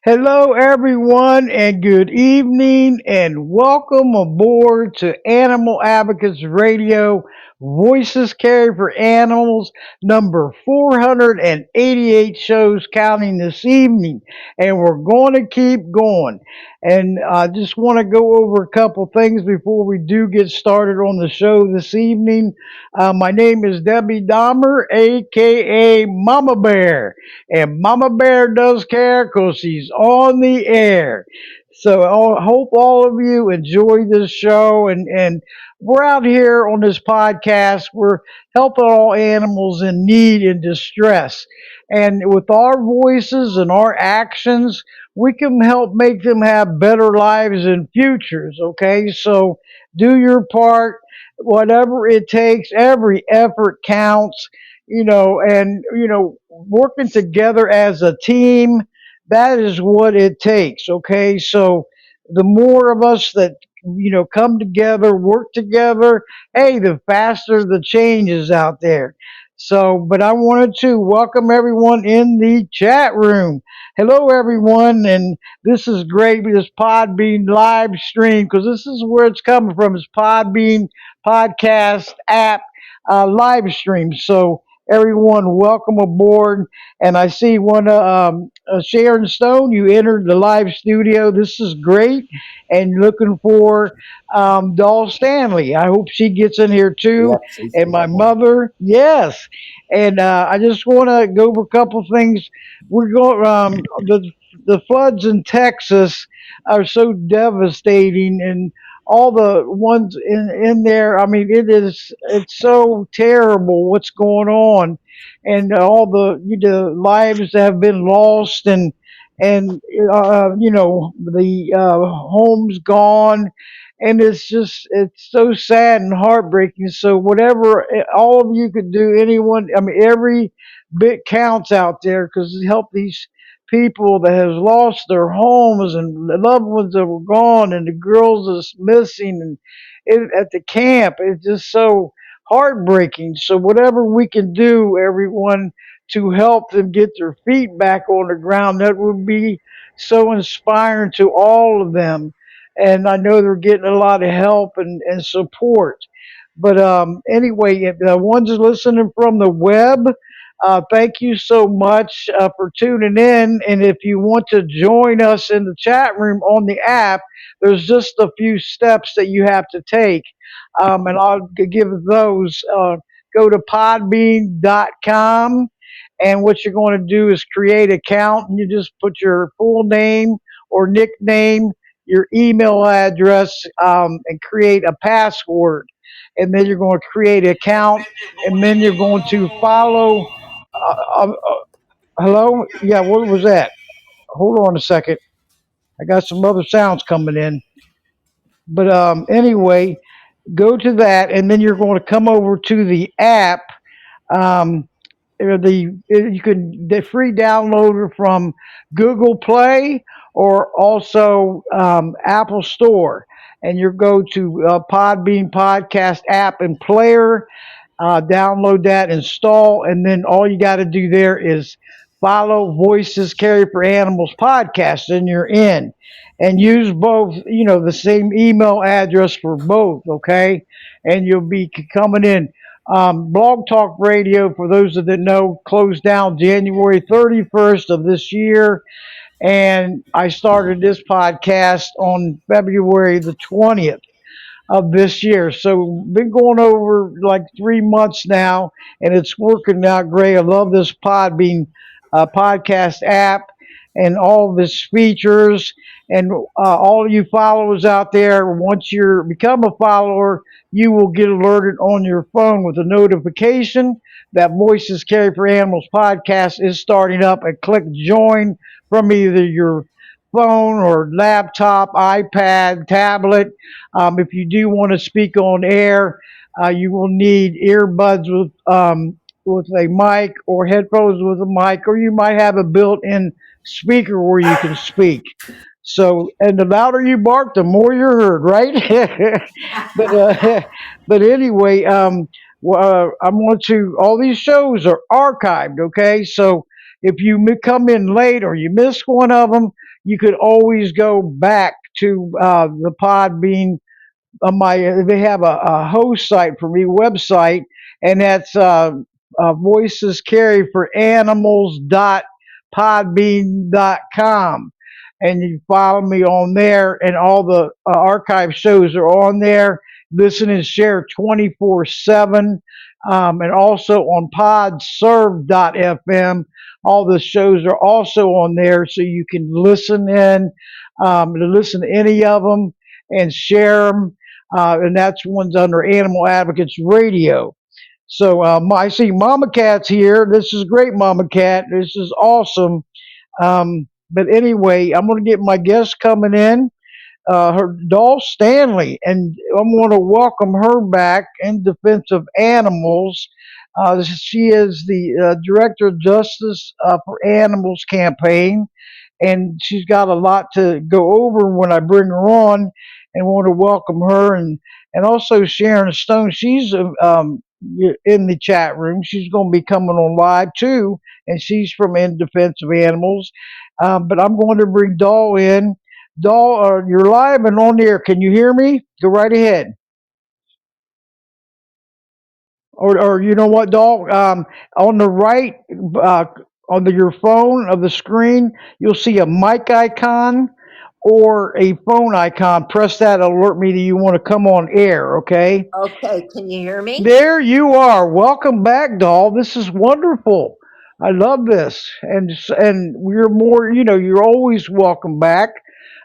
Hello, everyone, and good evening, and welcome aboard to Animal Advocates Radio, Voices Carry for Animals, number 488 shows counting this evening, and we're going to keep going. And I just want to go over a couple things before we do get started on the show this evening. My name is Debbie Dahmer, aka Mama Bear. And Mama Bear does care because she's on the air. So I hope all of you enjoy this show. And we're out here on this podcast. We're helping all animals in need and distress. And with our voices and our actions, we can help make them have better lives and futures. Okay. So do your part, whatever it takes. Every effort counts, working together as a team, that is what it takes. Okay. So the more of us that, come together, work together, hey, the faster the change is out there. So, but I wanted to welcome everyone in the chat room. Hello, everyone. And this is great with this Podbean live stream because this is where it's coming from. It's Podbean podcast app live stream. So, everyone, welcome aboard. And I see Sharon Stone, you entered the live studio. This is great. And looking for Doll Stanley. I hope she gets in here too. Yep, she's And my definitely. mother, yes. And I just want to go over a couple things. We're going the floods in Texas are so devastating, and all the ones in there. I mean, it's so terrible what's going on, and all the lives that have been lost, and the homes gone, and it's so sad and heartbreaking. So whatever all of you could do, anyone, I mean, every bit counts out there because help these people that has lost their homes and the loved ones that were gone and the girls that's missing and at the camp. It's just so heartbreaking. So whatever we can do, everyone, to help them get their feet back on the ground, that would be so inspiring to all of them. And I know they're getting a lot of help and support. But anyway, if the ones listening from the web, thank you so much for tuning in. And if you want to join us in the chat room on the app, there's just a few steps that you have to take. And I'll give those. Go to podbean.com. And what you're going to do is create an account, and you just put your full name or nickname, your email address, and create a password. And then you're going to create an account, and then you're going to follow. Hello? Yeah, what was that? Hold on a second. I got some other sounds coming in. But anyway, go to that, and then you're going to come over to the app. Um, you can the free download it from Google Play or also Apple Store, and you go to Podbean podcast app and player, download that, install, and then all you got to do there is follow Voices Carry for Animals podcast, and you're in. And use both, the same email address for both, okay? And you'll be coming in. Blog Talk Radio, for those that didn't know, closed down January 31st of this year. And I started this podcast on February the 20th of this year. So been going over like 3 months now, and it's working out great. I love this Podbean podcast app and all of its features. And all of you followers out there, once you become a follower, you will get alerted on your phone with a notification that Voices Carry for Animals podcast is starting up, and click join from either your phone or laptop, iPad, tablet. If you do want to speak on air, you will need earbuds with a mic or headphones with a mic, or you might have a built-in speaker where you can speak. So, and the louder you bark, the more you're heard, right? but but anyway, I'm going to. All these shows are archived, okay? So if you come in late or you miss one of them, you could always go back to the Podbean. They have a host site for me website, and that's voices carry for animals.podbean.com, and you follow me on there, and all the archive shows are on there. Listen and share 24/7, and also on podserve.fm. All the shows are also on there, so you can listen in, to listen to any of them and share them, and that's one's under Animal Advocates Radio. So I see Mama Cat's here. This is great, Mama Cat. This is awesome. But anyway, I'm going to get my guest coming in, her doll Stanley, and I'm going to welcome her back in defense of animals. She is the Director of Justice for Animals campaign, and she's got a lot to go over when I bring her on, and want to welcome her, and also Sharon Stone. She's in the chat room. She's going to be coming on live too, and she's from In Defense of Animals. But I'm going to bring Doll in. Doll, you're live and on the air. Can you hear me? Go right ahead. Or you know what, Doll? On the right, uh, your phone of the screen, you'll see a mic icon or a phone icon. Press that, alert me that you want to come on air. Okay. Okay, can you hear me? There you are. Welcome back, Doll. This is wonderful. I love this, and we're more. You're always welcome back.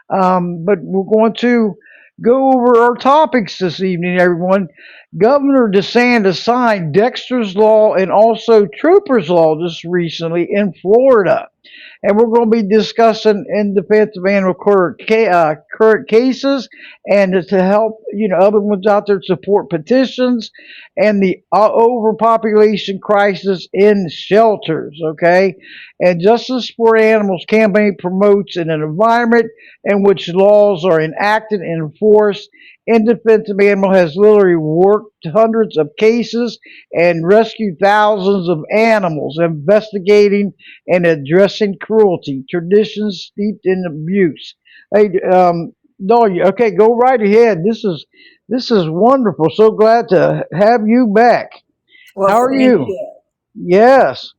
But we're going to go over our topics this evening, everyone. Governor DeSantis signed Dexter's Law and also Trooper's Law just recently in Florida. And we're going to be discussing in defense of animal current cases, and to help other ones out there support petitions and the overpopulation crisis in shelters. Okay, and Justice for Animals campaign promotes an environment in which laws are enacted and enforced. In Defense of Animal has literally worked hundreds of cases and rescued thousands of animals, investigating and addressing cruelty, traditions steeped in abuse. Hey, Doll, okay, go right ahead. This is wonderful. So glad to have you back. Well, How are thank you? you. Yes,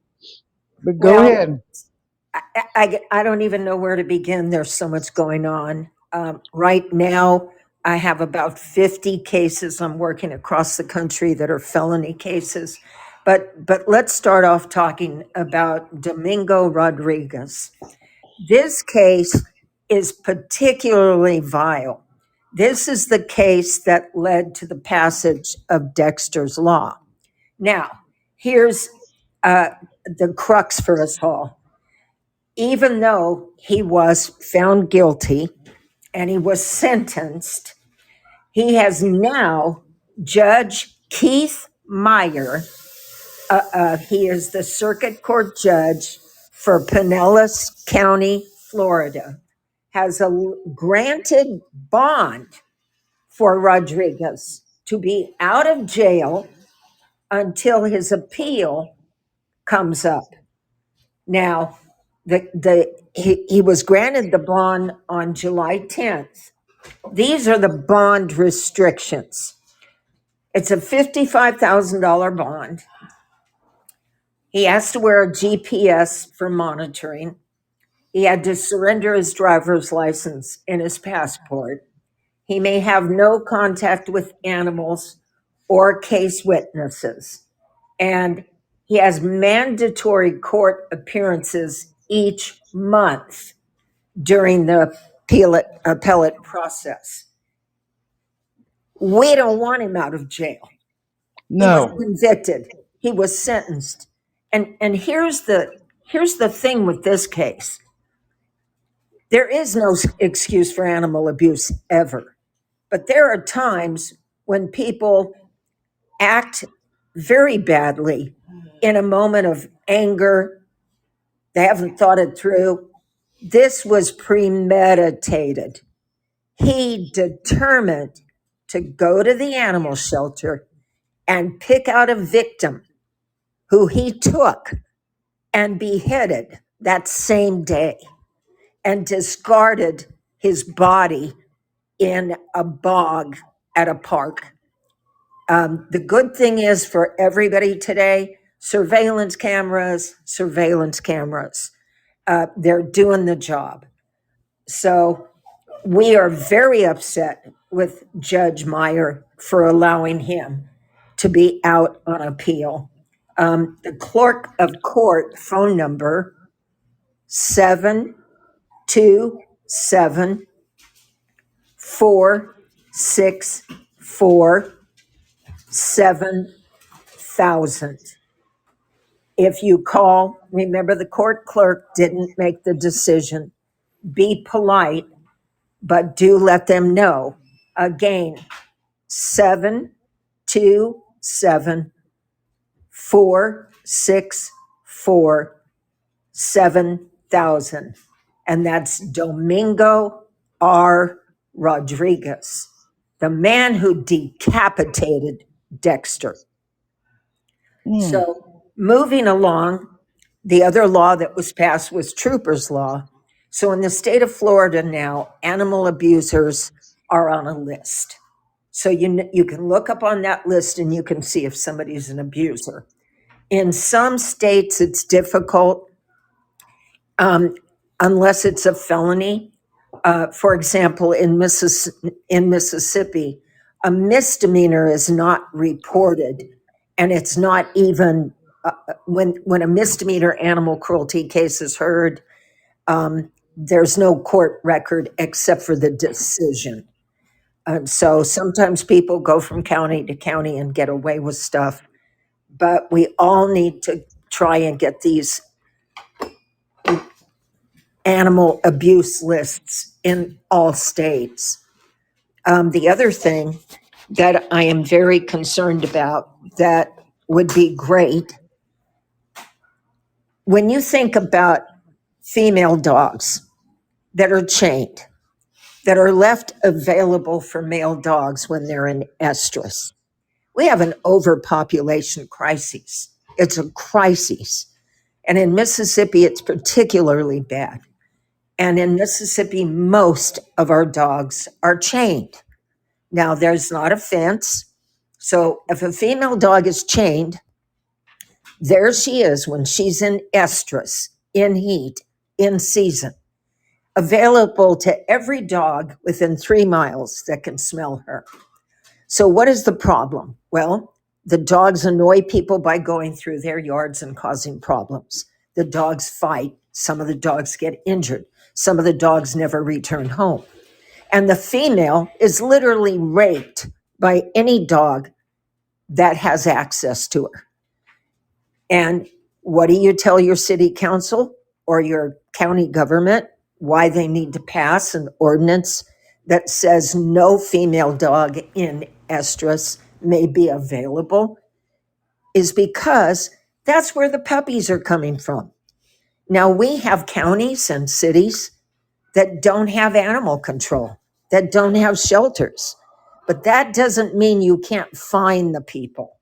but go Well, ahead. I don't even know where to begin. There's so much going on. Right now, I have about 50 cases I'm working across the country that are felony cases. But let's start off talking about Domingo Rodriguez. This case is particularly vile. This is the case that led to the passage of Dexter's Law. Now, here's the crux for us all. Even though he was found guilty and he was sentenced, he has now, Judge Keith Meyer, he is the circuit court judge for Pinellas County, Florida, has granted bond for Rodriguez to be out of jail until his appeal comes up. Now, he was granted the bond on July 10th. These are the bond restrictions. It's a $55,000 bond. He has to wear a GPS for monitoring. He had to surrender his driver's license and his passport. He may have no contact with animals or case witnesses. And he has mandatory court appearances each month during the appellate process. We don't want him out of jail. He was No, convicted. He was sentenced. And here's the thing with this case. There is no excuse for animal abuse ever. But there are times when people act very badly in a moment of anger. They haven't thought it through. This was premeditated. He determined to go to the animal shelter and pick out a victim who he took and beheaded that same day. and discarded his body in a bog at a park. The good thing is for everybody today, surveillance cameras, surveillance cameras. They're doing the job. So we are very upset with Judge Meyer for allowing him to be out on appeal. The clerk of court phone number 727 464 7000. If you call, remember the court clerk didn't make the decision. Be polite, but do let them know. Again, 727 464 7000. And that's Domingo R. Rodriguez, the man who decapitated Dexter. So, moving along, the other law that was passed was Trooper's Law. So, in the state of Florida now, animal abusers are on a list. So, you can look up on that list and you can see if somebody's an abuser. In some states, it's difficult unless it's a felony. For example, in Mississippi, a misdemeanor is not reported, and it's not even when a misdemeanor animal cruelty case is heard. There's no court record except for the decision. So sometimes people go from county to county and get away with stuff, but we all need to try and get these animal abuse lists in all states. The other thing that I am very concerned about that would be great, when you think about female dogs that are chained, that are left available for male dogs when they're in estrus, we have an overpopulation crisis. It's a crisis. And in Mississippi, it's particularly bad. And in Mississippi, most of our dogs are chained. Now, there's not a fence. So if a female dog is chained, there she is when she's in estrus, in heat, in season, available to every dog within 3 miles that can smell her. So what is the problem? Well, the dogs annoy people by going through their yards and causing problems. The dogs fight. Some of the dogs get injured. Some of the dogs never return home. And the female is literally raped by any dog that has access to her. And what do you tell your city council or your county government? Why they need to pass an ordinance that says no female dog in estrus may be available is because that's where the puppies are coming from. Now, we have counties and cities that don't have animal control, that don't have shelters, but that doesn't mean you can't find the people.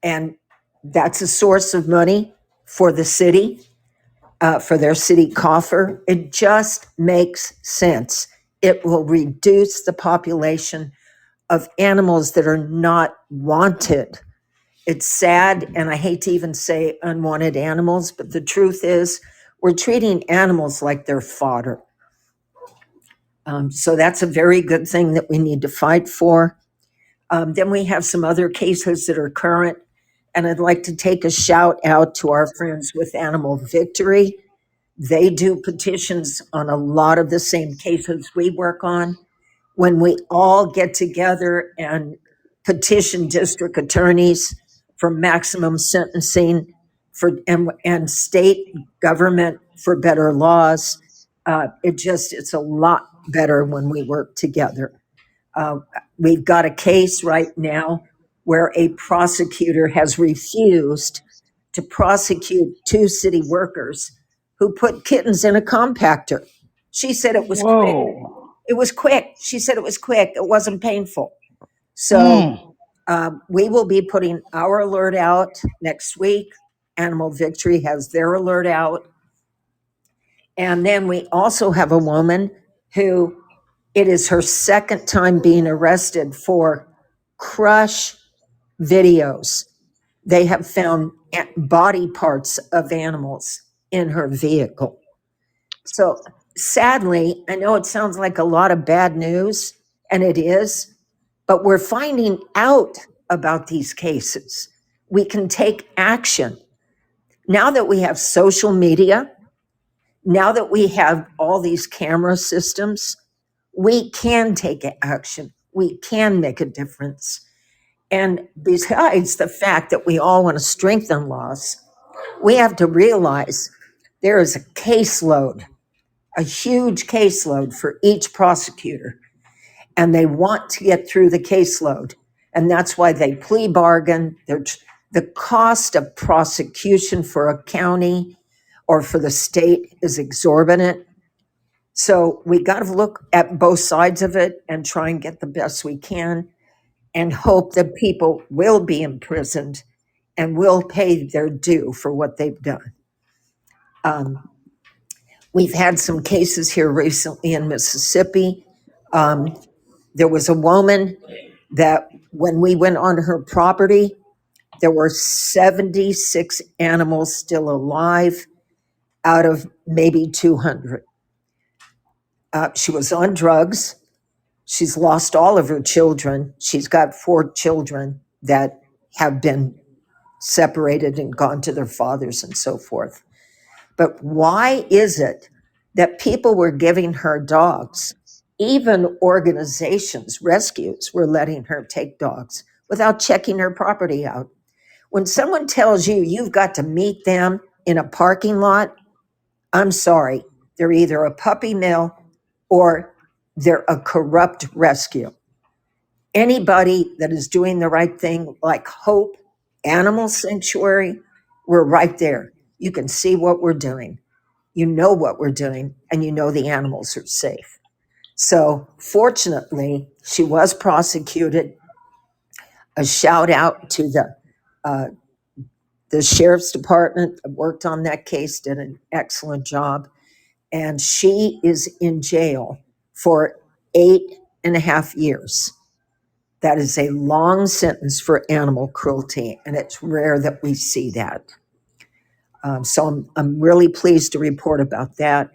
And that's a source of money for the city, for their city coffer. It just makes sense. It will reduce the population of animals that are not wanted. It's sad, and I hate to even say unwanted animals, but the truth is we're treating animals like they're fodder. So that's a very good thing that we need to fight for. Then we have some other cases that are current, and I'd like to take a shout out to our friends with Animal Victory. They do petitions on a lot of the same cases we work on. When we all get together and petition district attorneys for maximum sentencing and state government for better laws, it's a lot better when we work together. We've got a case right now where a prosecutor has refused to prosecute 2 city workers who put kittens in a compactor. She said it was quick. Whoa. It was quick. She said it was quick. It wasn't painful. So we will be putting our alert out next week. Animal Victory has their alert out. And then we also have a woman who it is her second time being arrested for crush videos. They have found body parts of animals in her vehicle. So sadly, I know it sounds like a lot of bad news, and it is, but we're finding out about these cases. We can take action. Now that we have social media, now that we have all these camera systems, we can take action. We can make a difference. And besides the fact that we all want to strengthen laws, we have to realize there is a caseload, a huge caseload for each prosecutor, and they want to get through the caseload. And that's why they plea bargain. The cost of prosecution for a county or for the state is exorbitant. So we got to look at both sides of it and try and get the best we can and hope that people will be imprisoned and will pay their due for what they've done. We've had some cases here recently in Mississippi. There was a woman that when we went on her property, there were 76 animals still alive out of maybe 200. She was on drugs. She's lost all of her children. She's got 4 children that have been separated and gone to their fathers and so forth. But why is it that people were giving her dogs? Even organizations, rescues, were letting her take dogs without checking her property out. When someone tells you you've got to meet them in a parking lot, I'm sorry, they're either a puppy mill or they're a corrupt rescue. Anybody that is doing the right thing, like Hope Animal Sanctuary, we're right there. You can see what we're doing. You know what we're doing, and you know the animals are safe. So fortunately, she was prosecuted. A shout out to the sheriff's department that worked on that case, did an excellent job. And she is in jail for 8.5 years. That is a long sentence for animal cruelty, and it's rare that we see that. So I'm really pleased to report about that.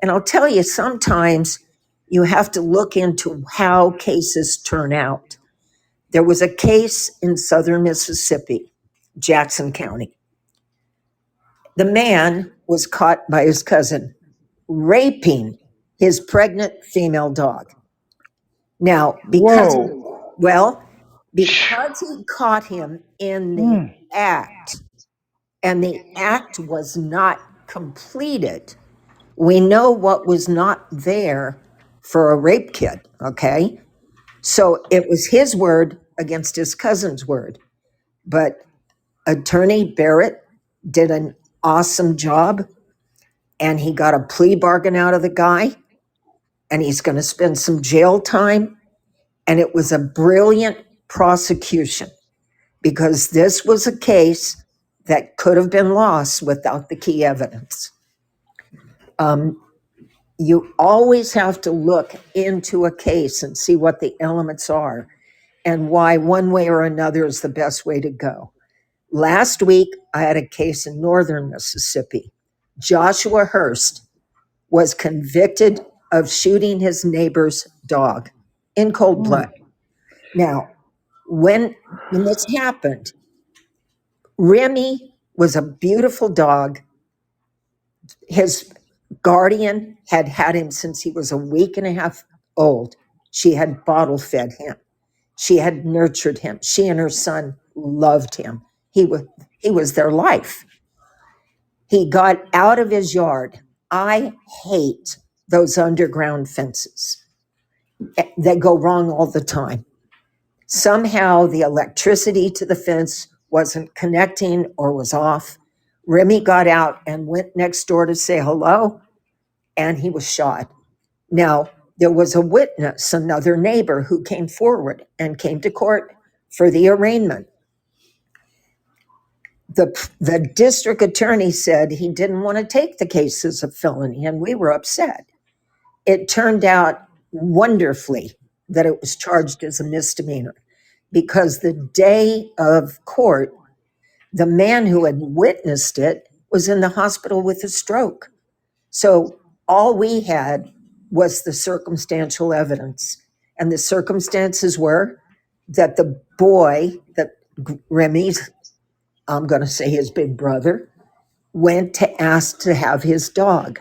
And I'll tell you, sometimes you have to look into how cases turn out. There was a case in southern Mississippi, Jackson County. The man was caught by his cousin raping his pregnant female dog. Now, because he caught him in the act, and the act was not completed, we know what was not there for a rape kit, okay? So it was his word against his cousin's word. But Attorney Barrett did an awesome job, and he got a plea bargain out of the guy, and he's going to spend some jail time. And it was a brilliant prosecution because this was a case that could have been lost without the key evidence. You always have to look into a case and see what the elements are and why one way or another is the best way to go. Last week, I had a case in northern Mississippi. Joshua Hurst was convicted of shooting his neighbor's dog in cold blood. Now, when this happened, Remy was a beautiful dog. His guardian had had him since he was a week and a half old. She had bottle fed him. She had nurtured him. She and her son loved him. He was their life. He got out of his yard. I hate those underground fences. They go wrong all the time. Somehow the electricity to the fence wasn't connecting or was off. Remy got out and went next door to say hello, and he was shot. Now, there was a witness, another neighbor, who came forward and came to court for the arraignment. the district attorney said he didn't want to take the case as a felony, and we were upset. It turned out wonderfully that it was charged as a misdemeanor, because the day of court, the man who had witnessed it was in the hospital with a stroke. So all we had was the circumstantial evidence. And the circumstances were that the boy, that Remy's, I'm going to say his big brother, went to ask to have his dog.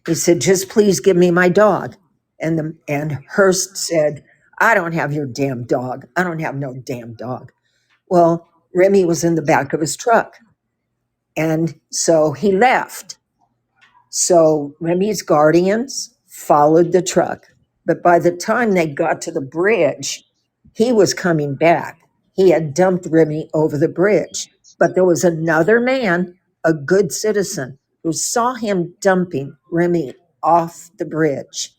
He said, just please give me my dog. And Hearst said, I don't have your damn dog. I don't have no damn dog. Well, Remy was in the back of his truck. And so he left. So Remy's guardians followed the truck. But by the time they got to the bridge, he was coming back. He had dumped Remy over the bridge. But there was another man, a good citizen, who saw him dumping Remy off the bridge.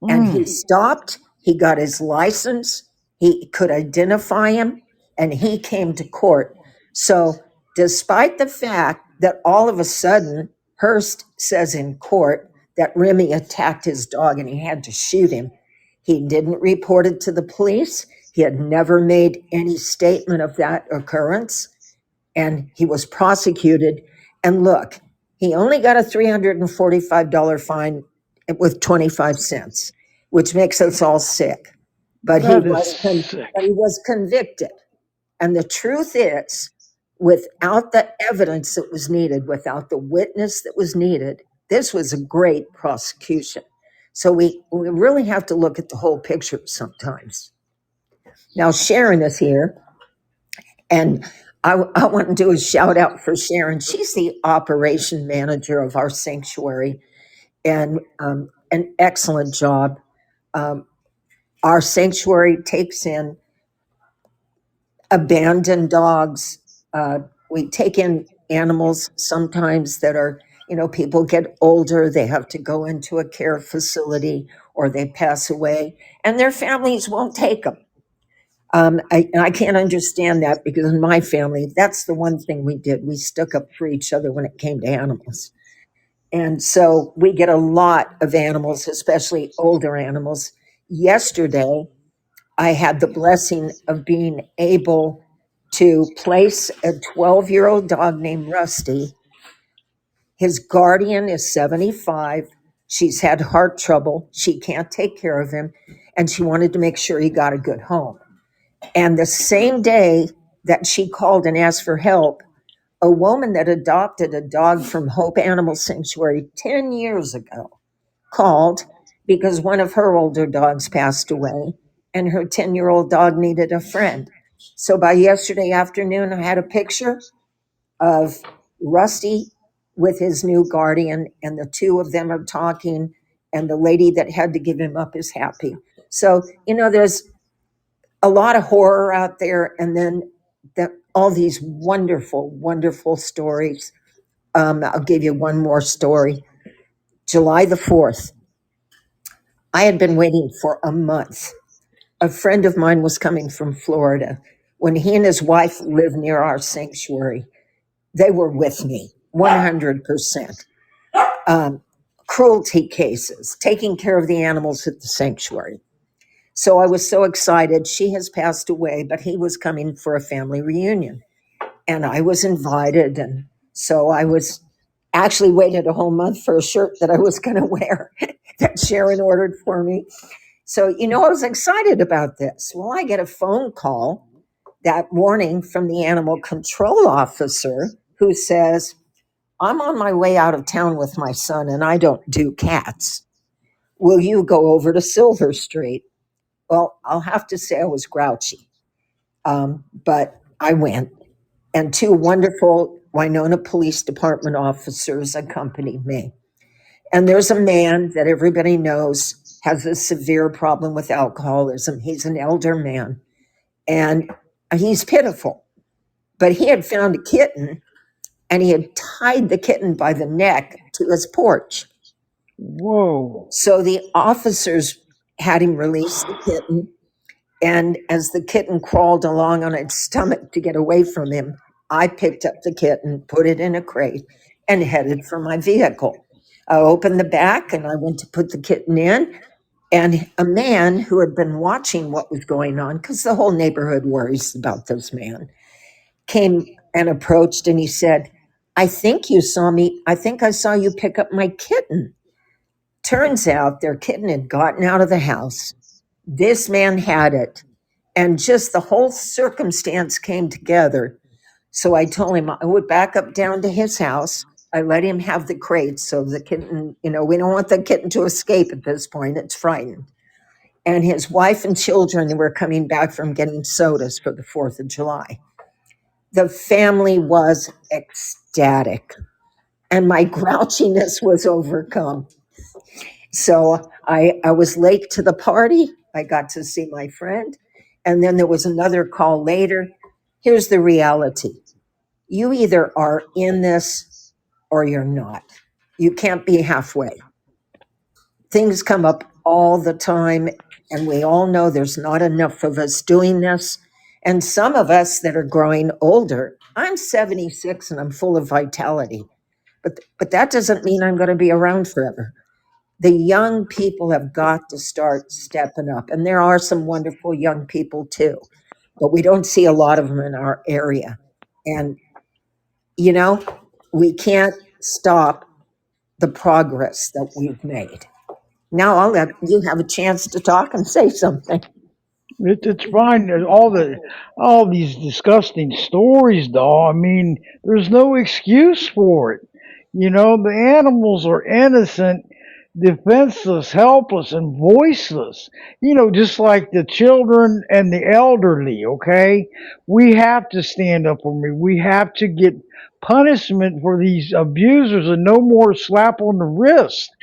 And he stopped, he got his license, he could identify him, and he came to court. So, despite the fact that all of a sudden Hearst says in court that Remy attacked his dog and he had to shoot him, he didn't report it to the police. He had never made any statement of that occurrence, and he was prosecuted. And look, he only got a $345 fine with 25 cents, which makes us all sick. But he That is was, sick. but he was convicted. And the truth is, without the evidence that was needed, without the witness that was needed, this was a great prosecution. So we really have to look at the whole picture sometimes. Now, Sharon is here, and I want to do a shout out for Sharon. She's the operation manager of our sanctuary, and an excellent job. Our sanctuary takes in abandoned dogs. We take in animals sometimes that are, people get older, they have to go into a care facility or they pass away, and their families won't take them. I can't understand that, because in my family, that's the one thing we did. We stuck up for each other when it came to animals. And so we get a lot of animals, especially older animals. Yesterday, I had the blessing of being able to place a 12-year-old dog named Rusty. His guardian is 75. She's had heart trouble. She can't take care of him, and she wanted to make sure he got a good home. And the same day that she called and asked for help, a woman that adopted a dog from Hope Animal Sanctuary 10 years ago called because one of her older dogs passed away and her 10-year-old dog needed a friend. So by yesterday afternoon, I had a picture of Rusty with his new guardian, and the two of them are talking, and the lady that had to give him up is happy. So, there's a lot of horror out there, and then all these wonderful, wonderful stories. I'll give you one more story. July the 4th, I had been waiting for a month. A friend of mine was coming from Florida. When he and his wife lived near our sanctuary, they were with me 100%. Cruelty cases, taking care of the animals at the sanctuary. So I was so excited. She has passed away, but he was coming for a family reunion. And I was invited. And so I was actually waited a whole month for a shirt that I was going to wear that Sharon ordered for me. So, I was excited about this. Well, I get a phone call that morning from the animal control officer who says, I'm on my way out of town with my son and I don't do cats. Will you go over to Silver Street? Well, I'll have to say I was grouchy, but I went, and two wonderful Winona Police Department officers accompanied me. And there's a man that everybody knows has a severe problem with alcoholism. He's an elder man, and he's pitiful. But he had found a kitten, and he had tied the kitten by the neck to his porch. Whoa. So the officers had him release the kitten, and as the kitten crawled along on its stomach to get away from him, I picked up the kitten, put it in a crate, and headed for my vehicle. I opened the back and I went to put the kitten in. And a man who had been watching what was going on, because the whole neighborhood worries about this man, came and approached and he said, I think you saw me. I think I saw you pick up my kitten. Turns out their kitten had gotten out of the house. This man had it. And just the whole circumstance came together. So I told him I would back up down to his house. I let him have the crate so the kitten, we don't want the kitten to escape at this point. It's frightened. And his wife and children were coming back from getting sodas for the 4th of July. The family was ecstatic, and my grouchiness was overcome. So I was late to the party. I got to see my friend. And then there was another call later. Here's the reality: you either are in this or you're not. You can't be halfway. Things come up all the time, and we all know there's not enough of us doing this. And some of us that are growing older, I'm 76 and I'm full of vitality, but that doesn't mean I'm going to be around forever. The young people have got to start stepping up, and there are some wonderful young people too, but we don't see a lot of them in our area. And you know, we can't stop the progress that we've made. Now I'll let you have a chance to talk and say something. It's fine. There's all these disgusting stories, though. I mean, there's no excuse for it. The animals are innocent, defenseless, helpless, and voiceless. Just like the children and the elderly. Okay, we have to stand up for me. We have to get punishment for these abusers, and no more slap on the wrist.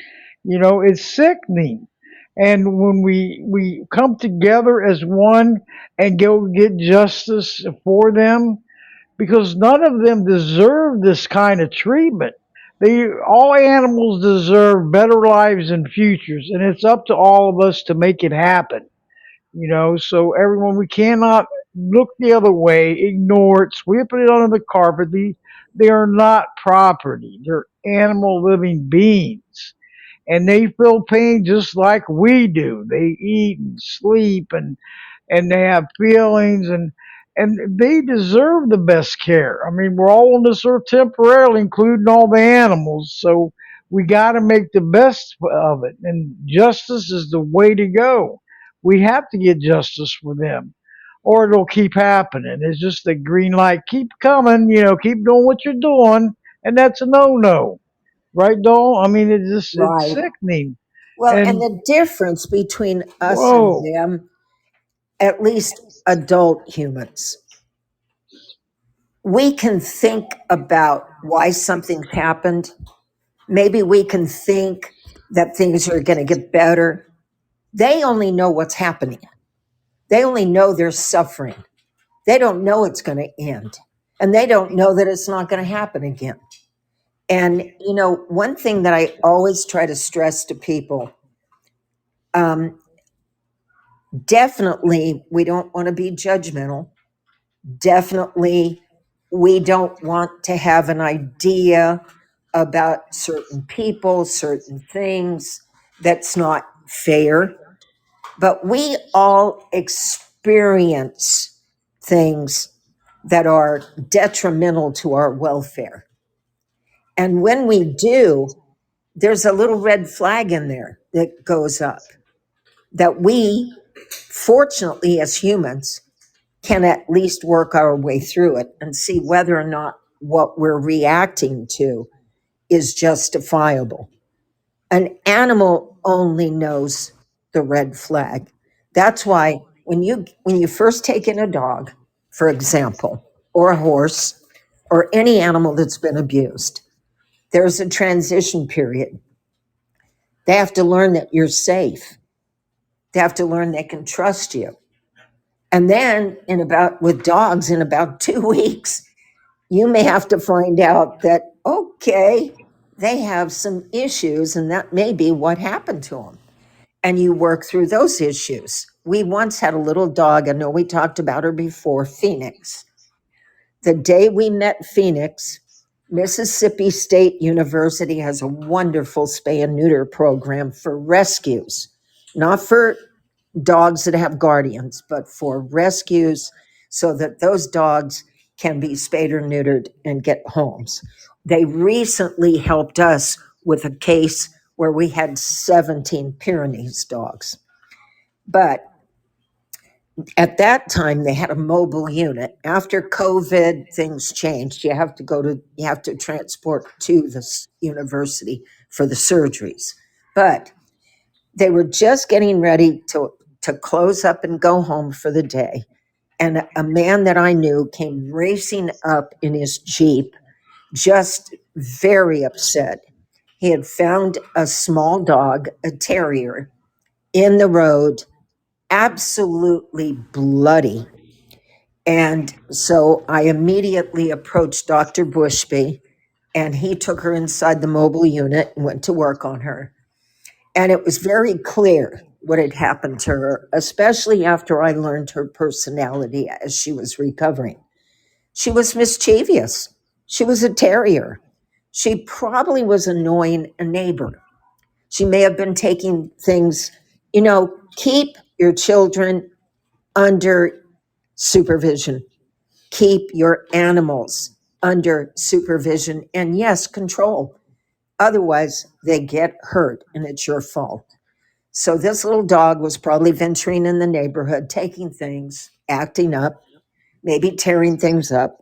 It's sickening. And when we come together as one and go get justice for them, because none of them deserve this kind of treatment. All animals deserve better lives and futures, and it's up to all of us to make it happen. So everyone, we cannot look the other way, ignore it, sweep it under the carpet. They are not property. They're animal living beings, and they feel pain just like we do. They eat and sleep, and they have feelings, and they deserve the best care. I mean, we're all on this earth temporarily, including all the animals. So we got to make the best of it, and justice is the way to go. We have to get justice for them, or it'll keep happening. It's just a green light. Keep coming, keep doing what you're doing, and that's a no-no. Right, Dole? I mean, it's Right. sickening. Well, and And the difference between us and whoa, them, at least adult humans, we can think about why something happened. Maybe we can think that things are going to get better. They only know what's happening. They only know they're suffering. They don't know it's going to end. And they don't know that it's not going to happen again. And, one thing that I always try to stress to people, um, definitely, we don't want to be judgmental. Definitely, we don't want to have an idea about certain people, certain things that's not fair. But we all experience things that are detrimental to our welfare. And when we do, there's a little red flag in there that goes up that we, fortunately, as humans, can at least work our way through it and see whether or not what we're reacting to is justifiable. An animal only knows the red flag. That's why when you first take in a dog, for example, or a horse, or any animal that's been abused, there's a transition period. They have to learn that you're safe. They have to learn they can trust you. And then with dogs, in about 2 weeks, you may have to find out that, okay, they have some issues, and that may be what happened to them. And you work through those issues. We once had a little dog, I know we talked about her before, Phoenix. The day we met Phoenix, Mississippi State University has a wonderful spay and neuter program for rescues, not for dogs that have guardians, but for rescues so that those dogs can be spayed or neutered and get homes. They recently helped us with a case where we had 17 Pyrenees dogs. But at that time, they had a mobile unit. After COVID, things changed. You have to transport to the university for the surgeries. But they were just getting ready to close up and go home for the day. And a man that I knew came racing up in his Jeep, just very upset. He had found a small dog, a terrier, in the road, absolutely bloody. And so I immediately approached Dr. Bushby, and he took her inside the mobile unit and went to work on her. And it was very clear what had happened to her, especially after I learned her personality as she was recovering. She was mischievous. She was a terrier. She probably was annoying a neighbor. She may have been taking things, keep your children under supervision. Keep your animals under supervision and, yes, control. Otherwise, they get hurt and it's your fault. So this little dog was probably venturing in the neighborhood, taking things, acting up, maybe tearing things up.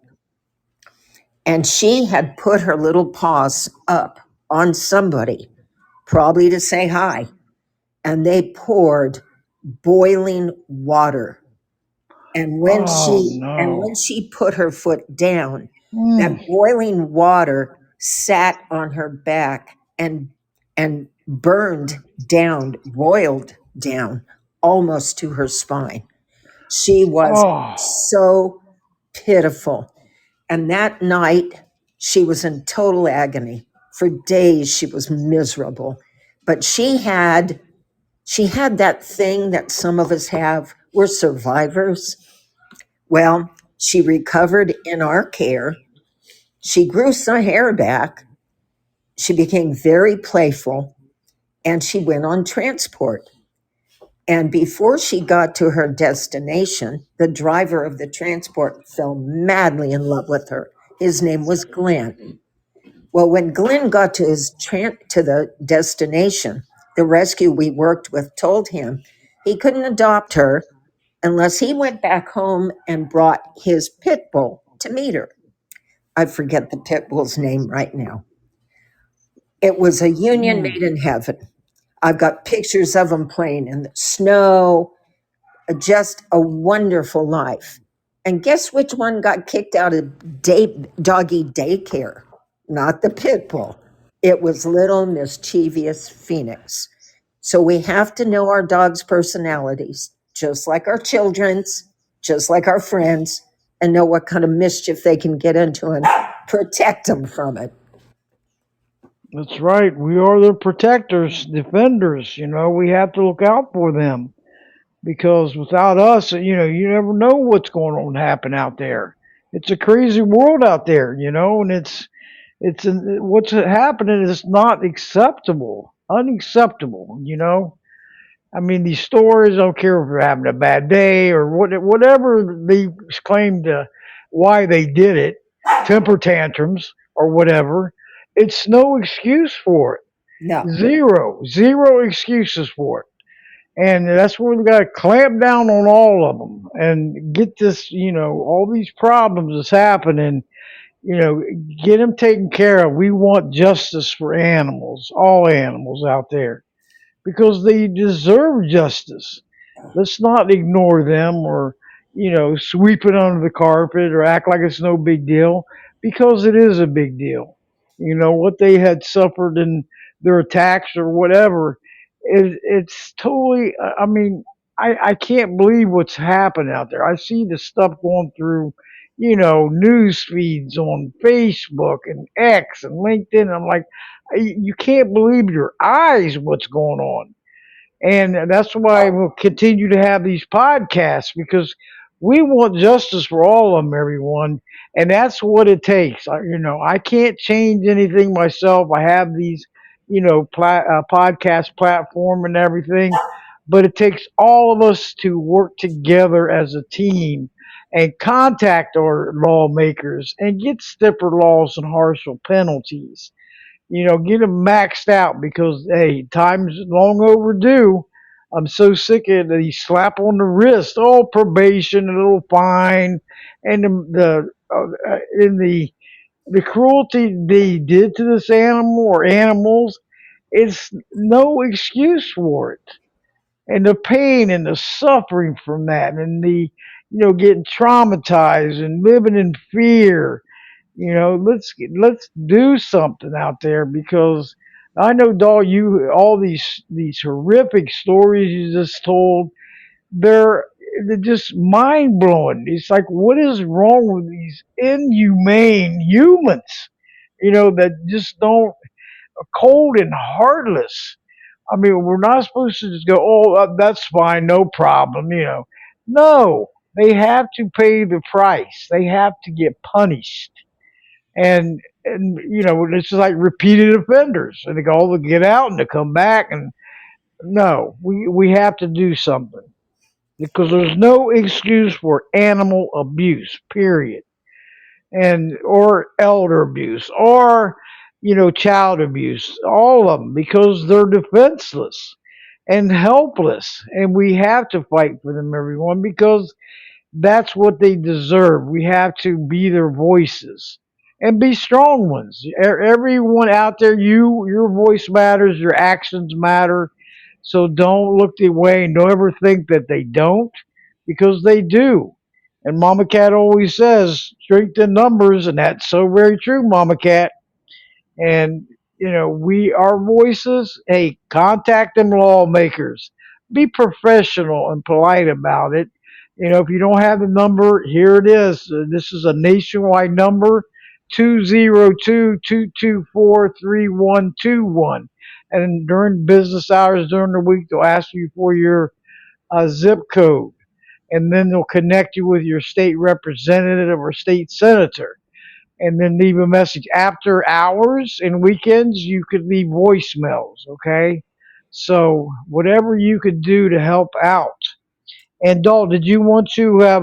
And she had put her little paws up on somebody, probably to say hi. And they poured boiling water. And when Oh she put her foot down, no. that boiling water sat on her back and burned down, boiled down almost to her spine. She was Oh, so pitiful. And that night, she was in total agony. For days, she was miserable. But she had that thing that some of us have. We're survivors. Well, she recovered in our care. She grew some hair back. She became very playful, and she went on transport. And before she got to her destination, the driver of the transport fell madly in love with her. His name was Glenn. Well, when Glenn got to to the destination, the rescue we worked with told him he couldn't adopt her unless he went back home and brought his pit bull to meet her. I forget the pit bull's name right now. It was a union made in heaven. I've got pictures of them playing in the snow, just a wonderful life. And guess which one got kicked out of doggy daycare? Not the pit bull. It was little mischievous Phoenix. So we have to know our dogs' personalities, just like our children's, just like our friends, and know what kind of mischief they can get into and protect them from it. that's right. We are their protectors, defenders. We have to look out for them because without us, you never know what's going on to happen out there. It's a crazy world out there, and what's happening is not acceptable, unacceptable. I mean, these stories, I don't care if you're having a bad day or whatever they claim to why they did it, temper tantrums or whatever. It's no excuse for it. No, Zero excuses for it. And that's where we got to clamp down on all of them and get this, all these problems that's happening, you know, get them taken care of. We want justice for animals, all animals out there, because they deserve justice. Let's not ignore them or, sweep it under the carpet or act like it's no big deal, because it is a big deal. What they had suffered in their attacks or whatever, it's totally, I mean, I can't believe what's happened out there. I see the stuff going through, news feeds on Facebook and X and LinkedIn. I'm like, you can't believe your eyes what's going on. And that's why we'll continue to have these podcasts, because We want justice for all of them, everyone, and that's what it takes. I can't change anything myself. I have these, podcast platform and everything, but it takes all of us to work together as a team and contact our lawmakers and get stiffer laws and harsher penalties. Get them maxed out because hey, time's long overdue. I'm so sick of the slap on the wrist, oh probation, a little fine, and the cruelty they did to this animal or animals. It's no excuse for it, and the pain and the suffering from that, and the getting traumatized and living in fear. Let's do something out there because I know, doll, you all these horrific stories you just told. They're they're just mind blowing. It's like, what is wrong with these inhumane humans? That just don't are cold and heartless. I mean, we're not supposed to just go, oh, that's fine, no problem. No, they have to pay the price. They have to get punished and it's like repeated offenders, and they go, oh, they get out and they come back, and no, we have to do something because there's no excuse for animal abuse, period, and or elder abuse or child abuse, all of them, because they're defenseless and helpless, and we have to fight for them, everyone, because that's what they deserve. We have to be their voices and be strong ones. Everyone out there, your voice matters, your actions matter. So don't look the way and don't ever think that they don't, because they do. And Mama Cat always says, strength in numbers, and that's so very true, Mama Cat. And we our voices. Hey, contact them lawmakers. Be professional and polite about it. If you don't have the number, here it is. This is a nationwide number: 202-224-3121. And during business hours during the week, they'll ask you for your zip code, and then they'll connect you with your state representative or state senator, and then leave a message. After hours and weekends, you could leave voicemails, okay? So whatever you could do to help out. And Dalton, did you want to have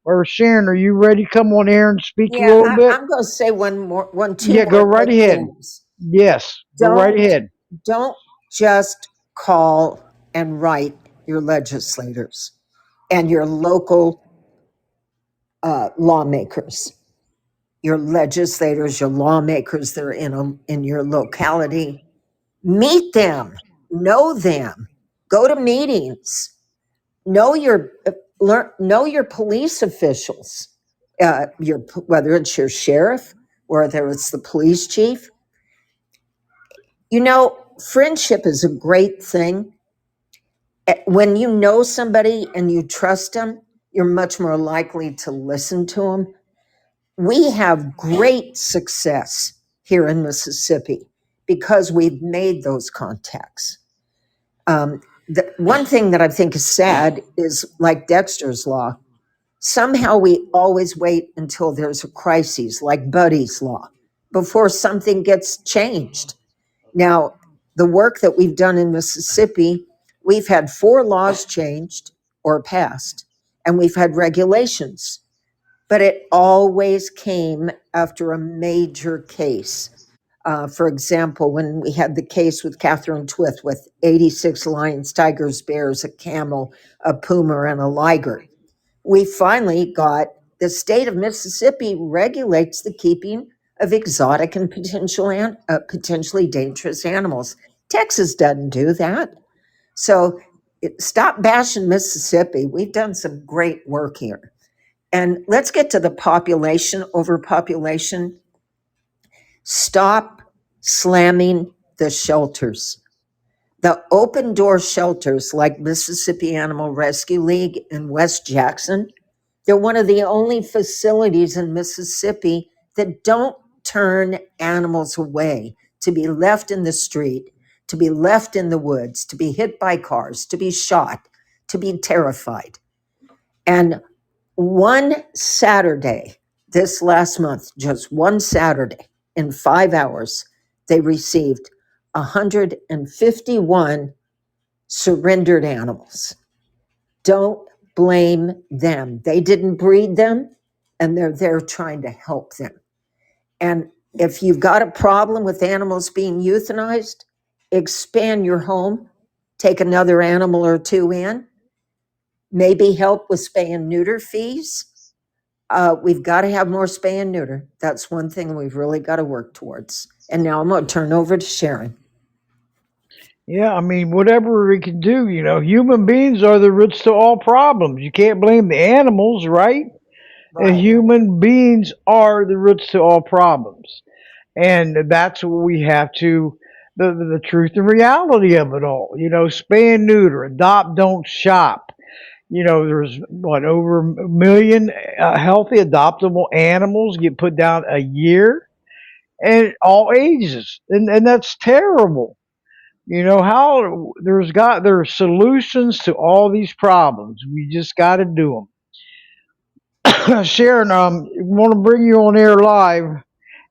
or Sharon, are you ready to come on air and speak a Yeah, little bit? I'm going to say two Yeah, go more right quick ahead. things. Yes, go right Don't ahead. don't just call and write your legislators and your local lawmakers, your legislators, your lawmakers that are in your locality. Meet them, know them, go to meetings, know your know your police officials, whether it's your sheriff, whether it's the police chief. Friendship is a great thing. When you know somebody and you trust them, you're much more likely to listen to them. We have great success here in Mississippi because we've made those contacts. The one thing that I think is sad is like Dexter's law. Somehow we always wait until there's a crisis, like Buddy's law, before something gets changed. Now, the work that we've done in Mississippi, we've had 4 laws changed or passed, and we've had regulations, but it always came after a major case. For example, when we had the case with Catherine Twith with 86 lions, tigers, bears, a camel, a puma, and a liger, we finally got the state of Mississippi regulates the keeping of exotic and potentially dangerous animals. Texas doesn't do that. So stop bashing Mississippi. We've done some great work here. And let's get to the population, overpopulation. Stop slamming the shelters. The open door shelters like Mississippi Animal Rescue League in West Jackson, they're one of the only facilities in Mississippi that don't turn animals away to be left in the street, to be left in the woods, to be hit by cars, to be shot, to be terrified. And One Saturday, this last month, just one Saturday, in 5 hours, they received 151 surrendered animals. Don't blame them. They didn't breed them, and they're there trying to help them. And if you've got a problem with animals being euthanized, expand your home, take another animal or two in, maybe help with spay and neuter fees. We've got to have more spay and neuter. That's one thing we've really got to work towards. And now I'm going to turn over to Sharon. Yeah, I mean, whatever we can do, human beings are the roots to all problems. You can't blame the animals, right? And human beings are the roots to all problems. And that's what we have to, the truth and reality of it all. Spay and neuter, adopt, don't shop. There's over a million healthy adoptable animals get put down a year, and all ages, and that's terrible. How there are solutions to all these problems. We just got to do them. Sharon, want to bring you on air live,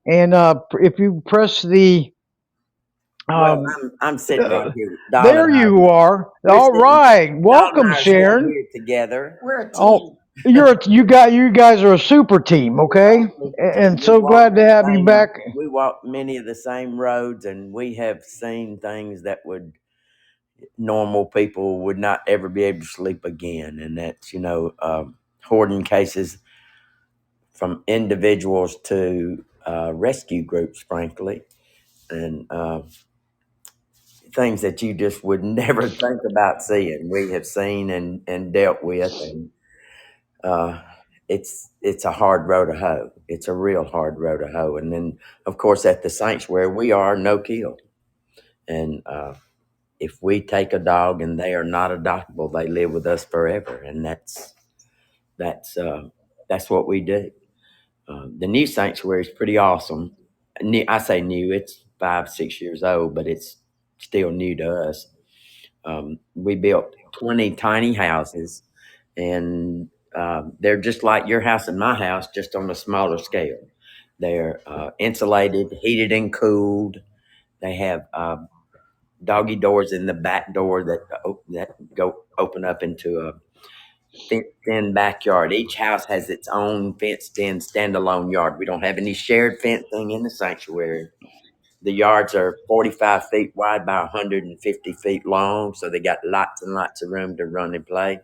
and if you press the Well, um, I'm sitting right here. there you are. We're All sitting. right, Don and welcome, I are sitting Sharon. here together. We're a team. Oh, you guys are a super team, okay? And We so glad to have you back. We walk many of the same roads, and we have seen things that normal people would not ever be able to sleep again, and that's hoarding cases from individuals to rescue groups, frankly, and things that you just would never think about seeing. We have seen and dealt with, and uh, it's a hard road to hoe. It's a real hard road to hoe. And then, of course, at the sanctuary, we are no kill, and if we take a dog and they are not adoptable, they live with us forever, and that's uh, that's what we do. The new sanctuary is pretty awesome. I say new; it's 5, 6 years old, but it's still new to us. We built 20 tiny houses, and they're just like your house and my house, just on a smaller scale. They're insulated, heated, and cooled. They have doggy doors in the back door that go open up into a fenced-in backyard. Each house has its own fenced-in standalone yard. We don't have any shared fencing in the sanctuary. The yards are 45 feet wide by 150 feet long, so they got lots and lots of room to run and play.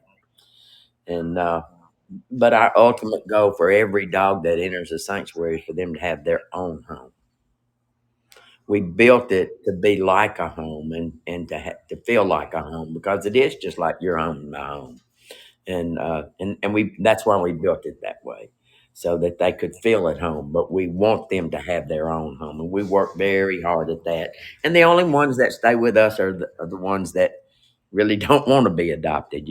And but our ultimate goal for every dog that enters the sanctuary is for them to have their own home. We built it to be like a home and to feel like a home, because it is just like your home and my home. And we that's why we built it that way, so that they could feel at home. But we want them to have their own home, and we work very hard at that. And the only ones that stay with us are the ones that really don't want to be adopted,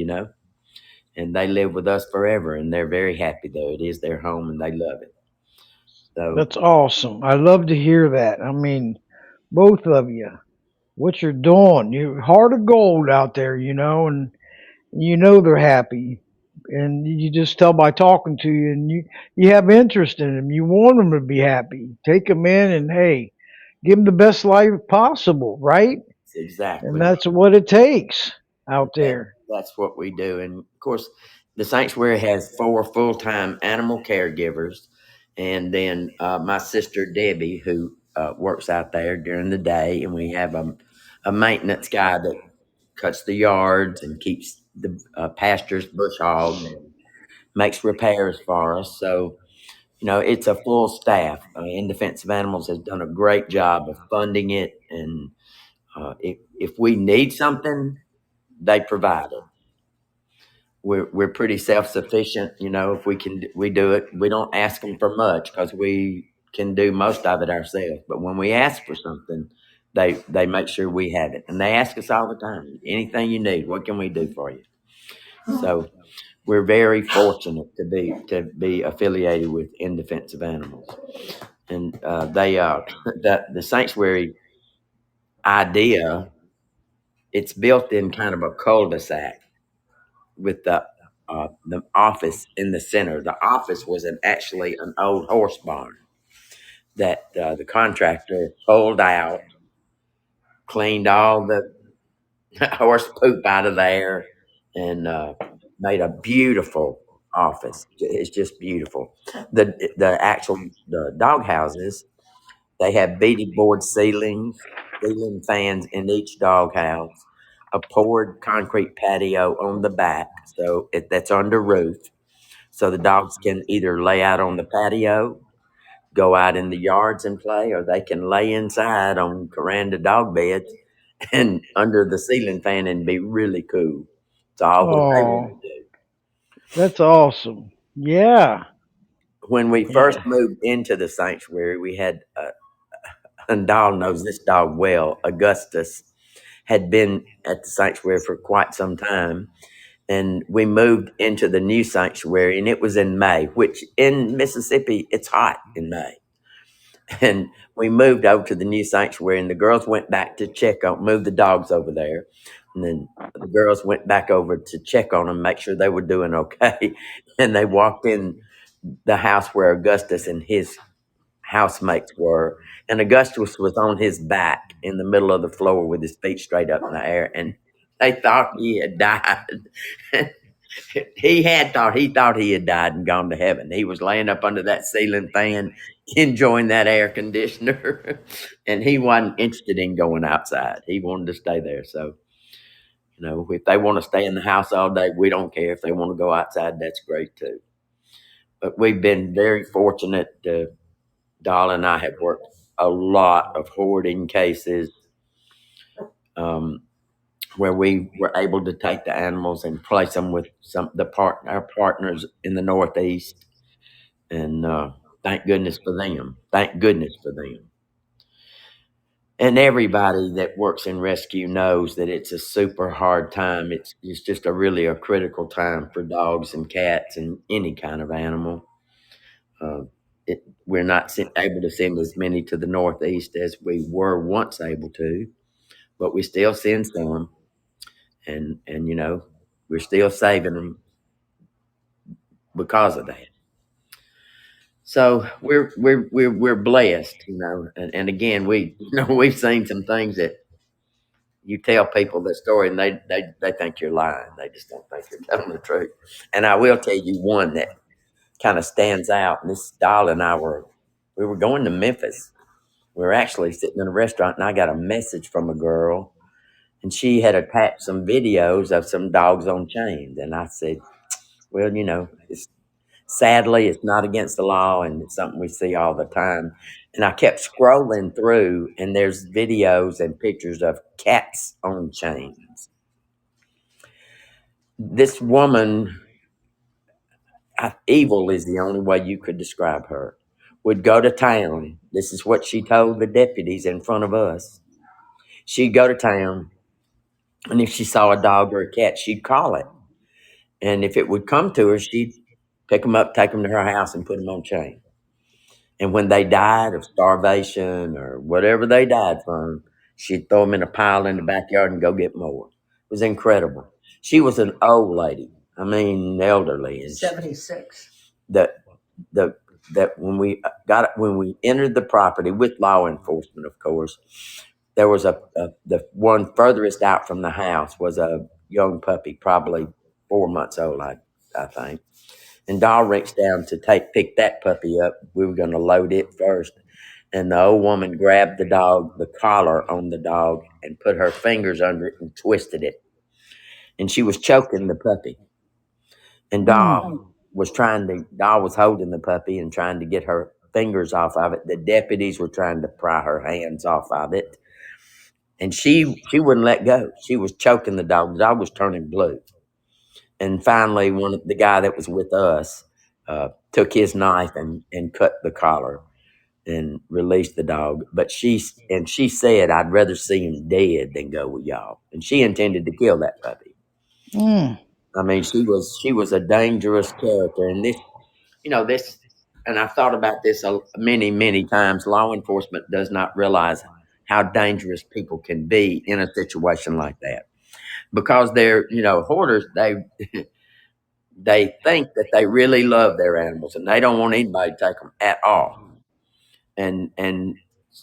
and they live with us forever, and they're very happy there. It is their home, and they love it. So That's awesome. I love to hear that. I mean, both of you, what you're doing, you're heart of gold out there, and they're happy, and you just tell by talking to you, and you have interest in them. You want them to be happy. Take them in, and hey, give them the best life possible, right? it's And exactly that's what it takes out there. that's what we do. And of course, the sanctuary has 4 full-time animal caregivers, and then my sister Debbie, who works out there during the day, and we have a maintenance guy that cuts the yards and keeps the pastures bush hogged and makes repairs for us. So it's a full staff. In Defense of Animals has done a great job of funding it, and if we need something, they provide it. We're pretty self sufficient. If we do it. We don't ask them for much because we can do most of it ourselves. But when we ask for something, they make sure we have it, and they ask us all the time, anything you need, what can we do for you? So we're very fortunate to be affiliated with In Defense of Animals, and they the sanctuary idea. It's built in kind of a cul-de-sac with the the office in the center. The office was actually an old horse barn that the contractor pulled out, cleaned all the horse poop out of there, and made a beautiful office. It's just beautiful. The dog houses, they have beaded board ceilings, ceiling fans in each dog house, a poured concrete patio on the back, so that's under roof, so the dogs can either lay out on the patio, go out in the yards and play, or they can lay inside on veranda dog beds and under the ceiling fan and be really cool. It's all what they want Oh, to do. that's awesome. Yeah. When we first Yeah. moved into the sanctuary, we had, and Dahl knows this dog well, Augustus, had been at the sanctuary for quite some time. And we moved into the new sanctuary, and it was in May, which in Mississippi, it's hot in May. And we moved over to the new sanctuary, and the girls went back to check on, move the dogs over there. And then the girls went back over to check on them, make sure they were doing okay. And they walked in the house where Augustus and his housemates were. And Augustus was on his back in the middle of the floor with his feet straight up in the air. And they thought he had died. He thought he had died and gone to heaven. He was laying up under that ceiling fan, enjoying that air conditioner, and he wasn't interested in going outside. He wanted to stay there. So, if they want to stay in the house all day, we don't care. If they want to go outside, that's great too. But we've been very fortunate. Doll and I have worked a lot of hoarding cases. Where we were able to take the animals and place them with our partners in the Northeast, and thank goodness for them. Thank goodness for them. And everybody that works in rescue knows that it's a super hard time. It's just a critical time for dogs and cats and any kind of animal. Uh, we're not able to send as many to the Northeast as we were once able to, but we still send some. And we're still saving them because of that. So we're blessed, and again, we've seen some things that you tell people the story and they think you're lying. They just don't think you're telling the truth. And I will tell you one that kind of stands out. And this Doll and I we were going to Memphis. We were actually sitting in a restaurant, and I got a message from a girl, and she had attached some videos of some dogs on chains. And I said, well, sadly, it's not against the law, and it's something we see all the time. And I kept scrolling through, and there's videos and pictures of cats on chains. This woman, evil is the only way you could describe her, would go to town. This is what she told the deputies in front of us. She'd go to town, and if she saw a dog or a cat, she'd call it. And if it would come to her, she'd pick them up, take them to her house, and put them on chain. And when they died of starvation or whatever they died from, she'd throw them in a pile in the backyard and go get more. It was incredible. She was an old lady. I mean, elderly. And 76. that when we entered the property with law enforcement, of course, there was the one furthest out from the house was a young puppy, probably 4 months old, I think. And Doll reached down to pick that puppy up. We were going to load it first. And the old woman grabbed the collar on the dog, and put her fingers under it and twisted it. And she was choking the puppy. And Doll was holding the puppy and trying to get her fingers off of it. The deputies were trying to pry her hands off of it. And she wouldn't let go. She was choking the dog. The dog was turning blue. And finally, the guy that was with us took his knife and cut the collar and released the dog. But she said, "I'd rather see him dead than go with y'all." And she intended to kill that puppy. Mm. I mean, she was a dangerous character. And and I've thought about this many, many times. Law enforcement does not realize how dangerous people can be in a situation like that, because they're, hoarders. they think that they really love their animals and they don't want anybody to take them at all. And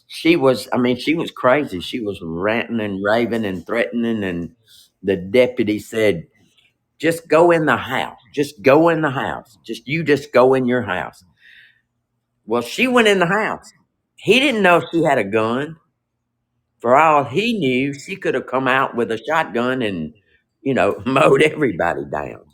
she was, I mean, she was crazy. She was ranting and raving and threatening. And the deputy said, just go in the house. Just go in the house. Just go in your house. Well, she went in the house. He didn't know she had a gun. For all he knew, she could have come out with a shotgun and, mowed everybody down.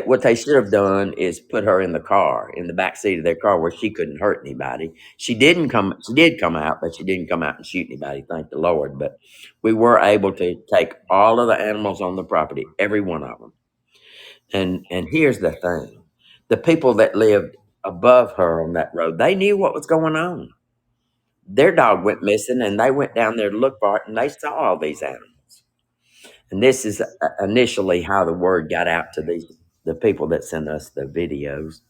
What they should have done is put her in the car, in the back seat of their car, where she couldn't hurt anybody. She did come out, but she didn't come out and shoot anybody, thank the Lord. But we were able to take all of the animals on the property, every one of them. And here's the thing: the people that lived above her on that road, they knew what was going on. Their dog went missing, and they went down there to look for it, and they saw all these animals. And this is initially how the word got out to the people that sent us the videos.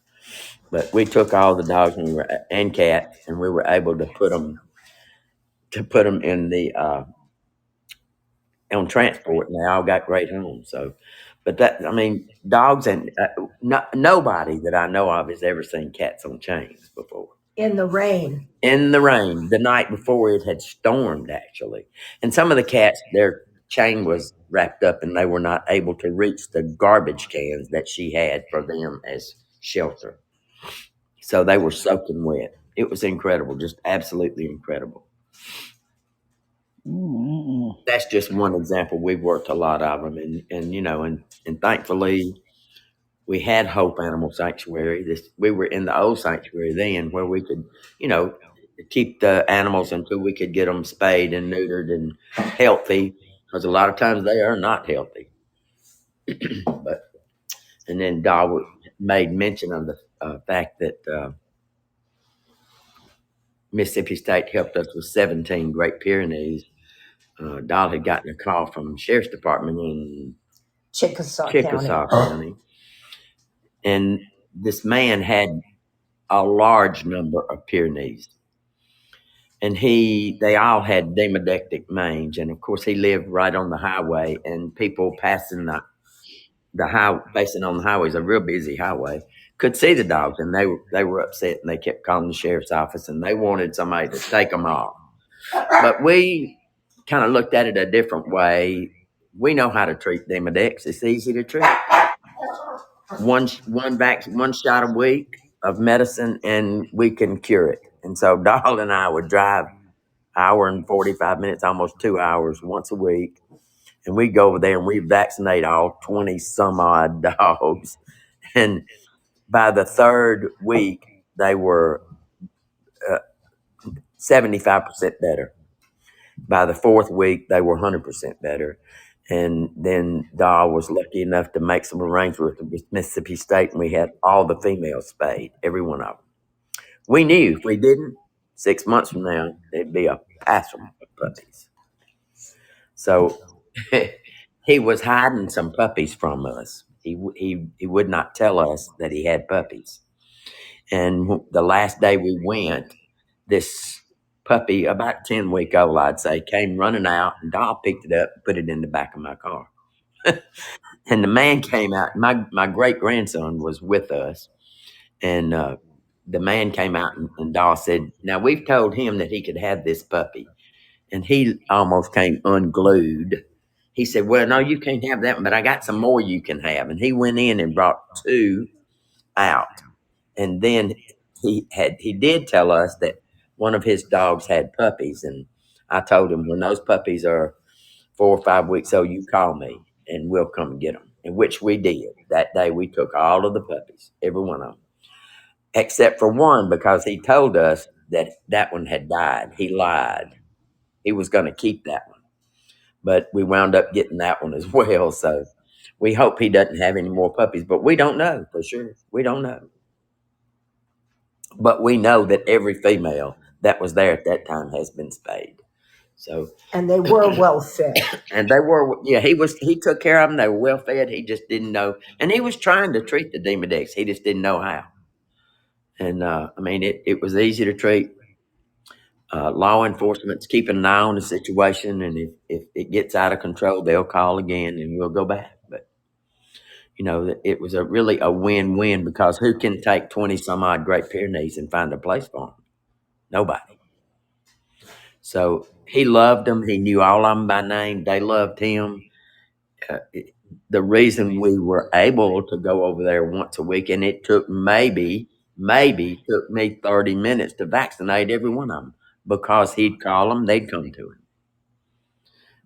But we took all the dogs and cats, and we were able to put them in the on transport, and they all got great homes. So, but that, I mean, dogs and nobody that I know of has ever seen cats on chains before. In the rain. In the rain, the night before it had stormed, actually. And some of the cats, their chain was wrapped up and they were not able to reach the garbage cans that she had for them as shelter. So they were soaking wet. It was incredible, just absolutely incredible. Mm-mm. That's just one example. We've worked a lot of them. And thankfully, we had Hope Animal Sanctuary. We were in the old sanctuary then where we could, keep the animals until we could get them spayed and neutered and healthy, because a lot of times they are not healthy. And then Dahl made mention of the fact that Mississippi State helped us with 17 Great Pyrenees. Dahl had gotten a call from the Sheriff's Department in Chickasaw County. And this man had a large number of Pyrenees. And they all had demodectic mange. And of course, he lived right on the highway, and people passing facing on the highway is a real busy highway, could see the dogs, and they were upset, and they kept calling the sheriff's office, and they wanted somebody to take them off. But we kind of looked at it a different way. We know how to treat demodex. It's easy to treat. One shot a week of medicine, and we can cure it. And so Dahl and I would drive hour and 45 minutes, almost 2 hours once a week. And we go over there and we vaccinate all 20 some odd dogs. And by the third week, they were 75% better. By the fourth week, they were 100% better. And then Dahl was lucky enough to make some arrangements with Mississippi State, and we had all the females spayed, every one of them. We knew if we didn't, 6 months from now, there'd be a passel of puppies. So he was hiding some puppies from us. He would not tell us that he had puppies. And the last day we went, this puppy, about 10-week-old, I'd say, came running out, and Dahl picked it up and put it in the back of my car. And the man came out. My great-grandson was with us, and the man came out, and Dahl said, now, we've told him that he could have this puppy. And he almost came unglued. He said, well, no, you can't have that one, but I got some more you can have. And he went in and brought 2 out. And then he did tell us that one of his dogs had puppies. And I told him, when those puppies are 4 or 5 weeks old, you call me and we'll come and get them. And which we did. That day we took all of the puppies, every one of them, except for one, because he told us that one had died. He lied. He was going to keep that one. But we wound up getting that one as well. So we hope he doesn't have any more puppies, but we don't know for sure. We don't know. But we know that every female that was there at that time has been spayed. So, and they were well fed. And they were, he took care of them. They were well fed. He just didn't know. And he was trying to treat the demodex. He just didn't know how. And I mean, it was easy to treat. Law enforcement's keeping an eye on the situation, and if it gets out of control, they'll call again, and we'll go back. But it was really a win-win, because who can take 20 some odd Great Pyrenees and find a place for them? Nobody. So he loved them. He knew all of them by name. They loved him. The reason we were able to go over there once a week, and it took maybe took me 30 minutes to vaccinate every one of them, because he'd call them, they'd come to him.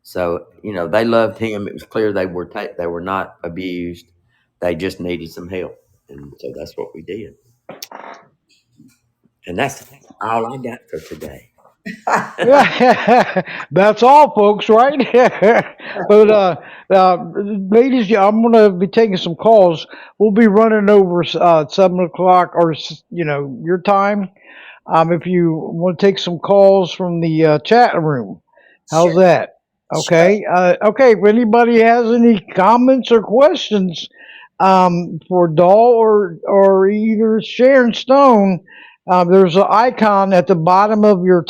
So, they loved him. It was clear they were not abused. They just needed some help. And so that's what we did. And that's all I got for today. That's all, folks, right? But ladies, I'm going to be taking some calls. We'll be running over 7 o'clock, or your time. If you want to take some calls from the chat room, how's Sure. that? Okay. Okay. If anybody has any comments or questions for Dahl or either Sharon Stone, there's an icon at the bottom of your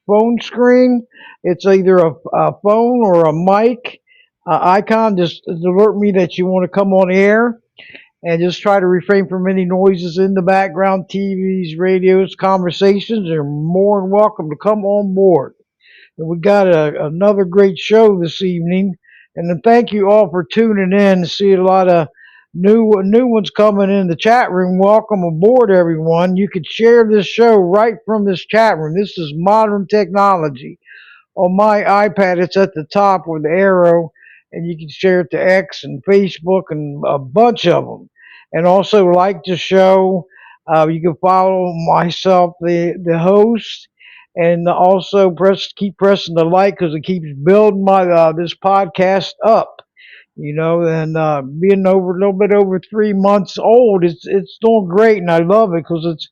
phone screen. It's either a phone or a mic icon. Just alert me that you want to come on air, and just try to refrain from any noises in the background, TVs, radios, conversations. You're more than welcome to come on board. And we got another great show this evening. And then thank you all for tuning in. See a lot of new ones coming in the chat room. Welcome aboard, everyone. You could share this show right from this chat room. This is modern technology. On my iPad, it's at the top with the arrow, and you can share it to X and Facebook and a bunch of them. And also like the show. You can follow myself, the host, and also keep pressing the like, because it keeps building my this podcast up. And being a little bit over 3 months old, it's doing great, and I love it, because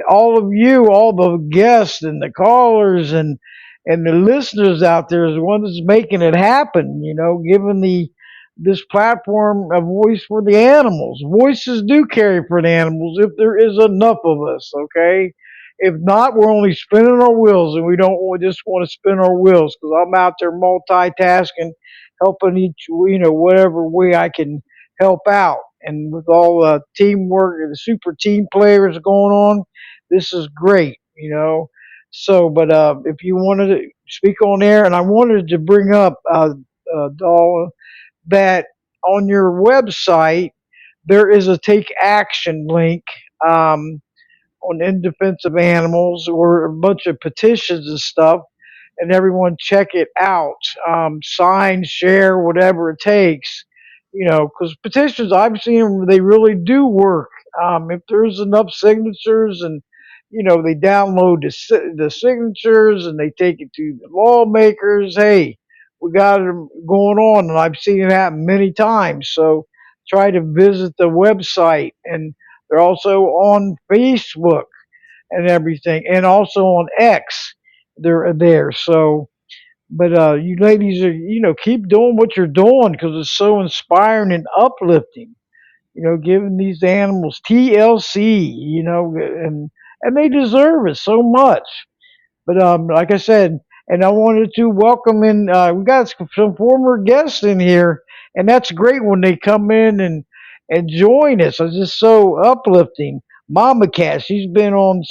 all of you, all the guests and the callers and the listeners out there is the one that's making it happen. Giving this platform a voice for the animals. Voices do carry for the animals if there is enough of us. Okay. If not, we're only spinning our wheels, and we don't just want to spin our wheels, because I'm out there multitasking, helping whatever way I can help out. And with all the teamwork and the super team players going on, this is great. So, but if you wanted to speak on air, and I wanted to bring up, Dahl, that on your website there is a take action link. On In Defense of Animals, or a bunch of petitions and stuff, and everyone check it out. Sign, share, whatever it takes. Because petitions, I've seen them, they really do work. If there's enough signatures, and they download the signatures and they take it to the lawmakers. Hey, we got it going on, and I've seen it happen many times. So try to visit the website, and they're also on Facebook and everything, and also on X. They're there. So, but you ladies are, keep doing what you're doing, because it's so inspiring and uplifting. Giving these animals TLC, and they deserve it so much. But like I said, and I wanted to welcome in. We got some former guests in here, and that's great when they come in and join us. It's just so uplifting. Mama Cat, she's been on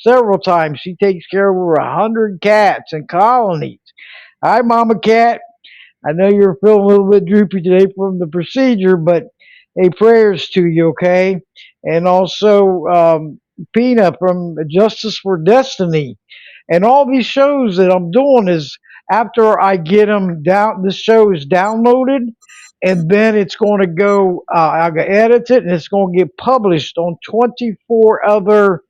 several times. She takes care of over 100 cats in colonies. Hi, Mama Cat. I know you're feeling a little bit droopy today from the procedure, but hey, prayers to you, okay? And also Pina from Justice for Destiny. And all these shows that I'm doing is after I get them down, this show is downloaded, and then it's going to go, I'll edit it, and it's going to get published on 24 other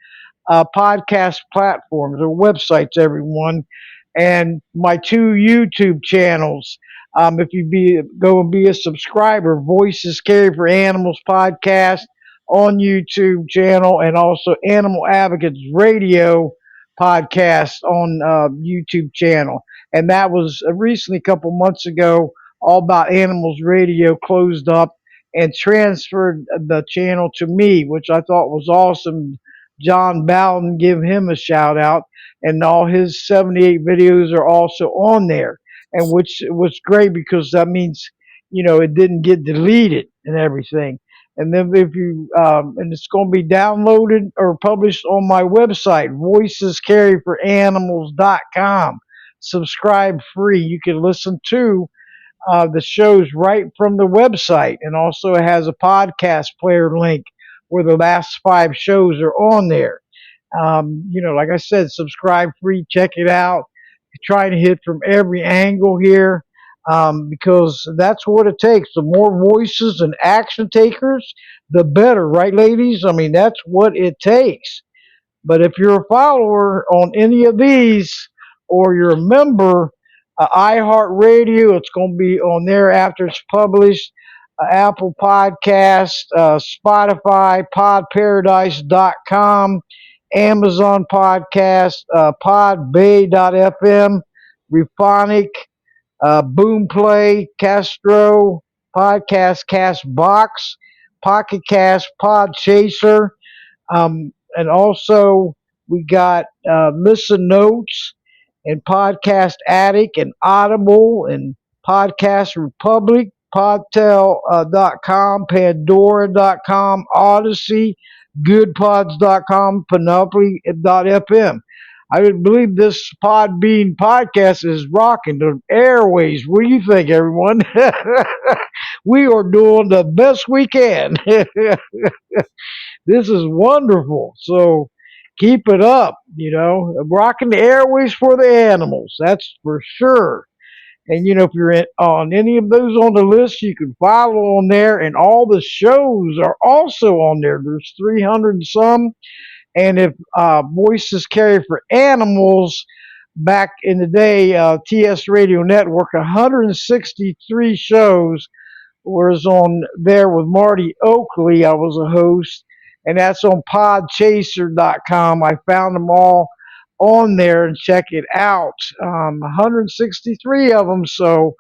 podcast platforms or websites, everyone, and my 2 YouTube channels. If you go and be a subscriber, Voices Carry for Animals podcast on YouTube channel, and also Animal Advocates Radio podcast on YouTube channel. And that was recently, a couple months ago, All About Animals Radio closed up and transferred the channel to me, which I thought was awesome. John Bowden, give him a shout out. And all his 78 videos are also on there. And which was great, because that means, it didn't get deleted. and everything. And then if you and it's going to be downloaded or published on my website, voicescarryforanimals.com. Subscribe free. You can listen to the shows right from the website, and also it has a podcast player link where the last 5 shows are on there. Like I said, subscribe free, check it out. Try to hit from every angle here, because that's what it takes. The more voices and action takers, the better, right, ladies? I mean, that's what it takes. But if you're a follower on any of these, or you're a member, iHeartRadio, it's going to be on there after it's published. Apple Podcast, Spotify, PodParadise.com, Amazon Podcast, Podbay.fm, Rephonic, Boomplay, Castro, Podcast, Castbox, Pocket Cast, Podchaser, and also we got Listen Notes and Podcast Addict and Audible and Podcast Republic, Podtail.com, Pandora.com, Odyssey, Goodpods.com, Panoply.fm. I believe this Podbean podcast is rocking the airways. What do you think, everyone? We are doing the best we can. This is wonderful. So keep it up, rocking the airways for the animals. That's for sure. And if you're on any of those on the list, you can follow on there, and all the shows are also on there. There's 300 and some. And if Voices Carry for Animals, back in the day, TS Radio Network, 163 shows was on there with Marty Oakley. I was a host, and that's on podchaser.com. I found them all on there, and check it out. 163 of them. So,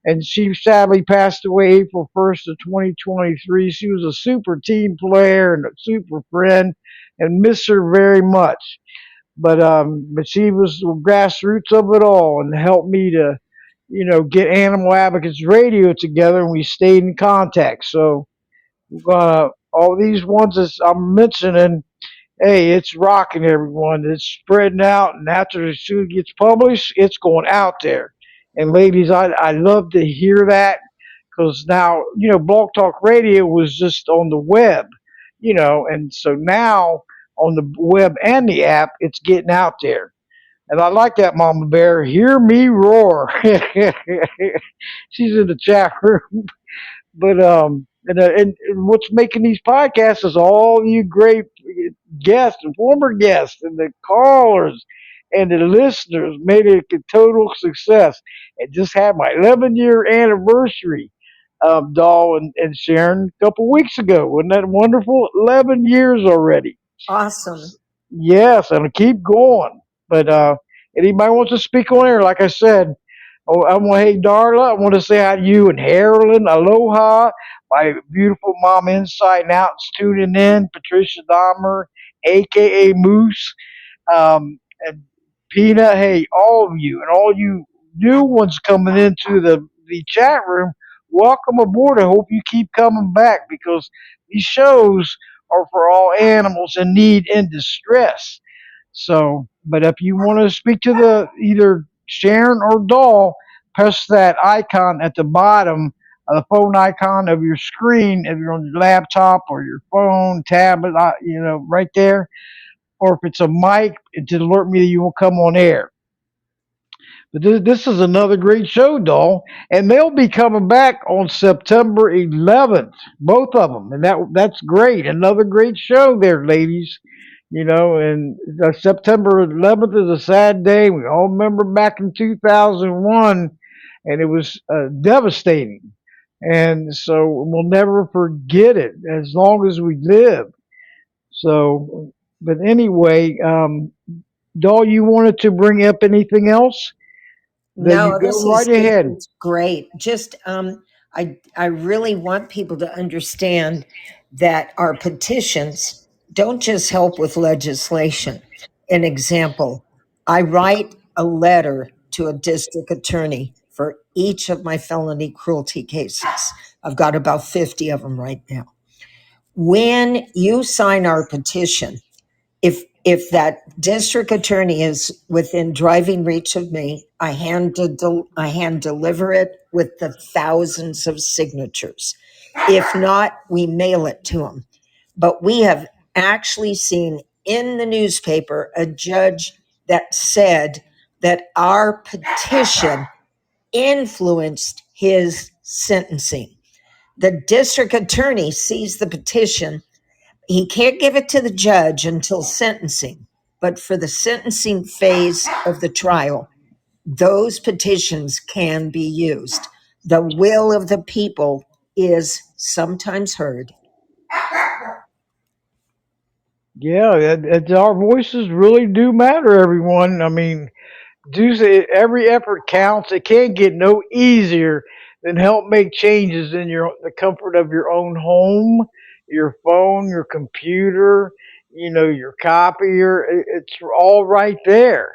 and she sadly passed away April 1st of 2023. She was a super team player and a super friend, and miss her very much. But she was the grassroots of it all and helped me to, get Animal Advocates Radio together, and we stayed in contact. So we're gonna all these ones that I'm mentioning. Hey, it's rocking, everyone. It's spreading out, and after as soon as it gets published, it's going out there. And ladies, I love to hear that, because now Blog Talk Radio was just on the web, and so now on the web and the app, it's getting out there. And I like that, Mama Bear. Hear me roar. She's in the chat room. But what's making these podcasts is all you great guests and former guests and the callers and the listeners made it a total success. And just had my 11-year anniversary, Doll and Sharon, a couple weeks ago. Wasn't that wonderful? 11 years already. Awesome. Yes, and keep going. But anybody wants to speak on air, like I said, I want, hey Darla, I want to say hi to you and Harlan, aloha, my beautiful mom inside and out tuning in, Patricia Dahmer, aka Moose, and Peanut. Hey, all of you and all you new ones coming into the chat room, welcome aboard. I hope you keep coming back, because these shows are for all animals in need and distress. So, but if you want to speak to the either Sharon or Doll, press that icon at the bottom of the phone icon of your screen if you're on your laptop or your phone, tablet, right there. Or if it's a mic, to alert me that you will come on air. But this is another great show, Doll, and they'll be coming back on September 11th, both of them, and that's great. Another great show there, ladies. And September 11th is a sad day. We all remember back in 2001, and it was devastating. And so we'll never forget it as long as we live. So, but anyway, Doll, you wanted to bring up anything else? Then you No, go right ahead. is great. Just I really want people to understand that our petitions don't just help with legislation. An example, I write a letter to a district attorney for each of my felony cruelty cases. I've got about 50 of them right now. When you sign our petition, if that district attorney is within driving reach of me, I hand deliver it with the thousands of signatures. If not, we mail it to them. But we have actually seen in the newspaper a judge that said that our petition influenced his sentencing. The district attorney sees the petition. He can't give it to the judge until sentencing, but for the sentencing phase of the trial, those petitions can be used. The will of the people is sometimes heard. Yeah, our voices really do matter, everyone. I mean, every effort counts. It can't get no easier than help make changes in the comfort of your own home, your phone, your computer, your copier. It's all right there.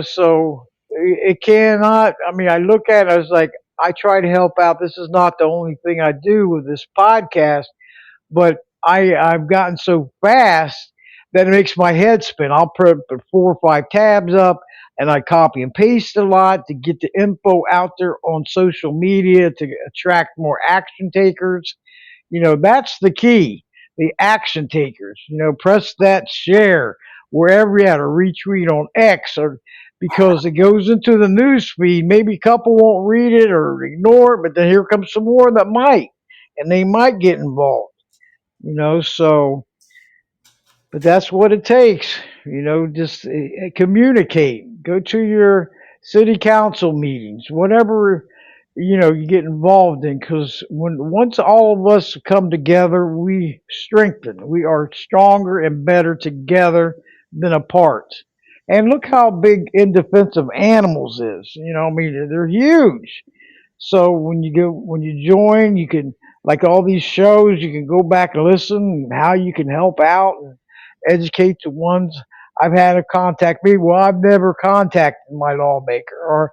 So it cannot. I mean, I look at it, I was like, I try to help out. This is not the only thing I do with this podcast, but I've gotten so fast that it makes my head spin. I'll put 4 or 5 tabs up, and I copy and paste a lot to get the info out there on social media to attract more action takers. That's the key. The action takers. Press that share wherever you're at, or retweet on X, or because it goes into the news feed. Maybe a couple won't read it or ignore it, but then here comes some more that might, and they might get involved. So, but that's what it takes. Just communicate. Go to your city council meetings, whatever you get involved in. Because once all of us come together, we strengthen. We are stronger and better together than apart. And look how big In Defense of Animals is. I mean, they're huge. So when you join, you can, like all these shows, you can go back and listen and how you can help out and educate the ones I've had to contact me. Well, I've never contacted my lawmaker, or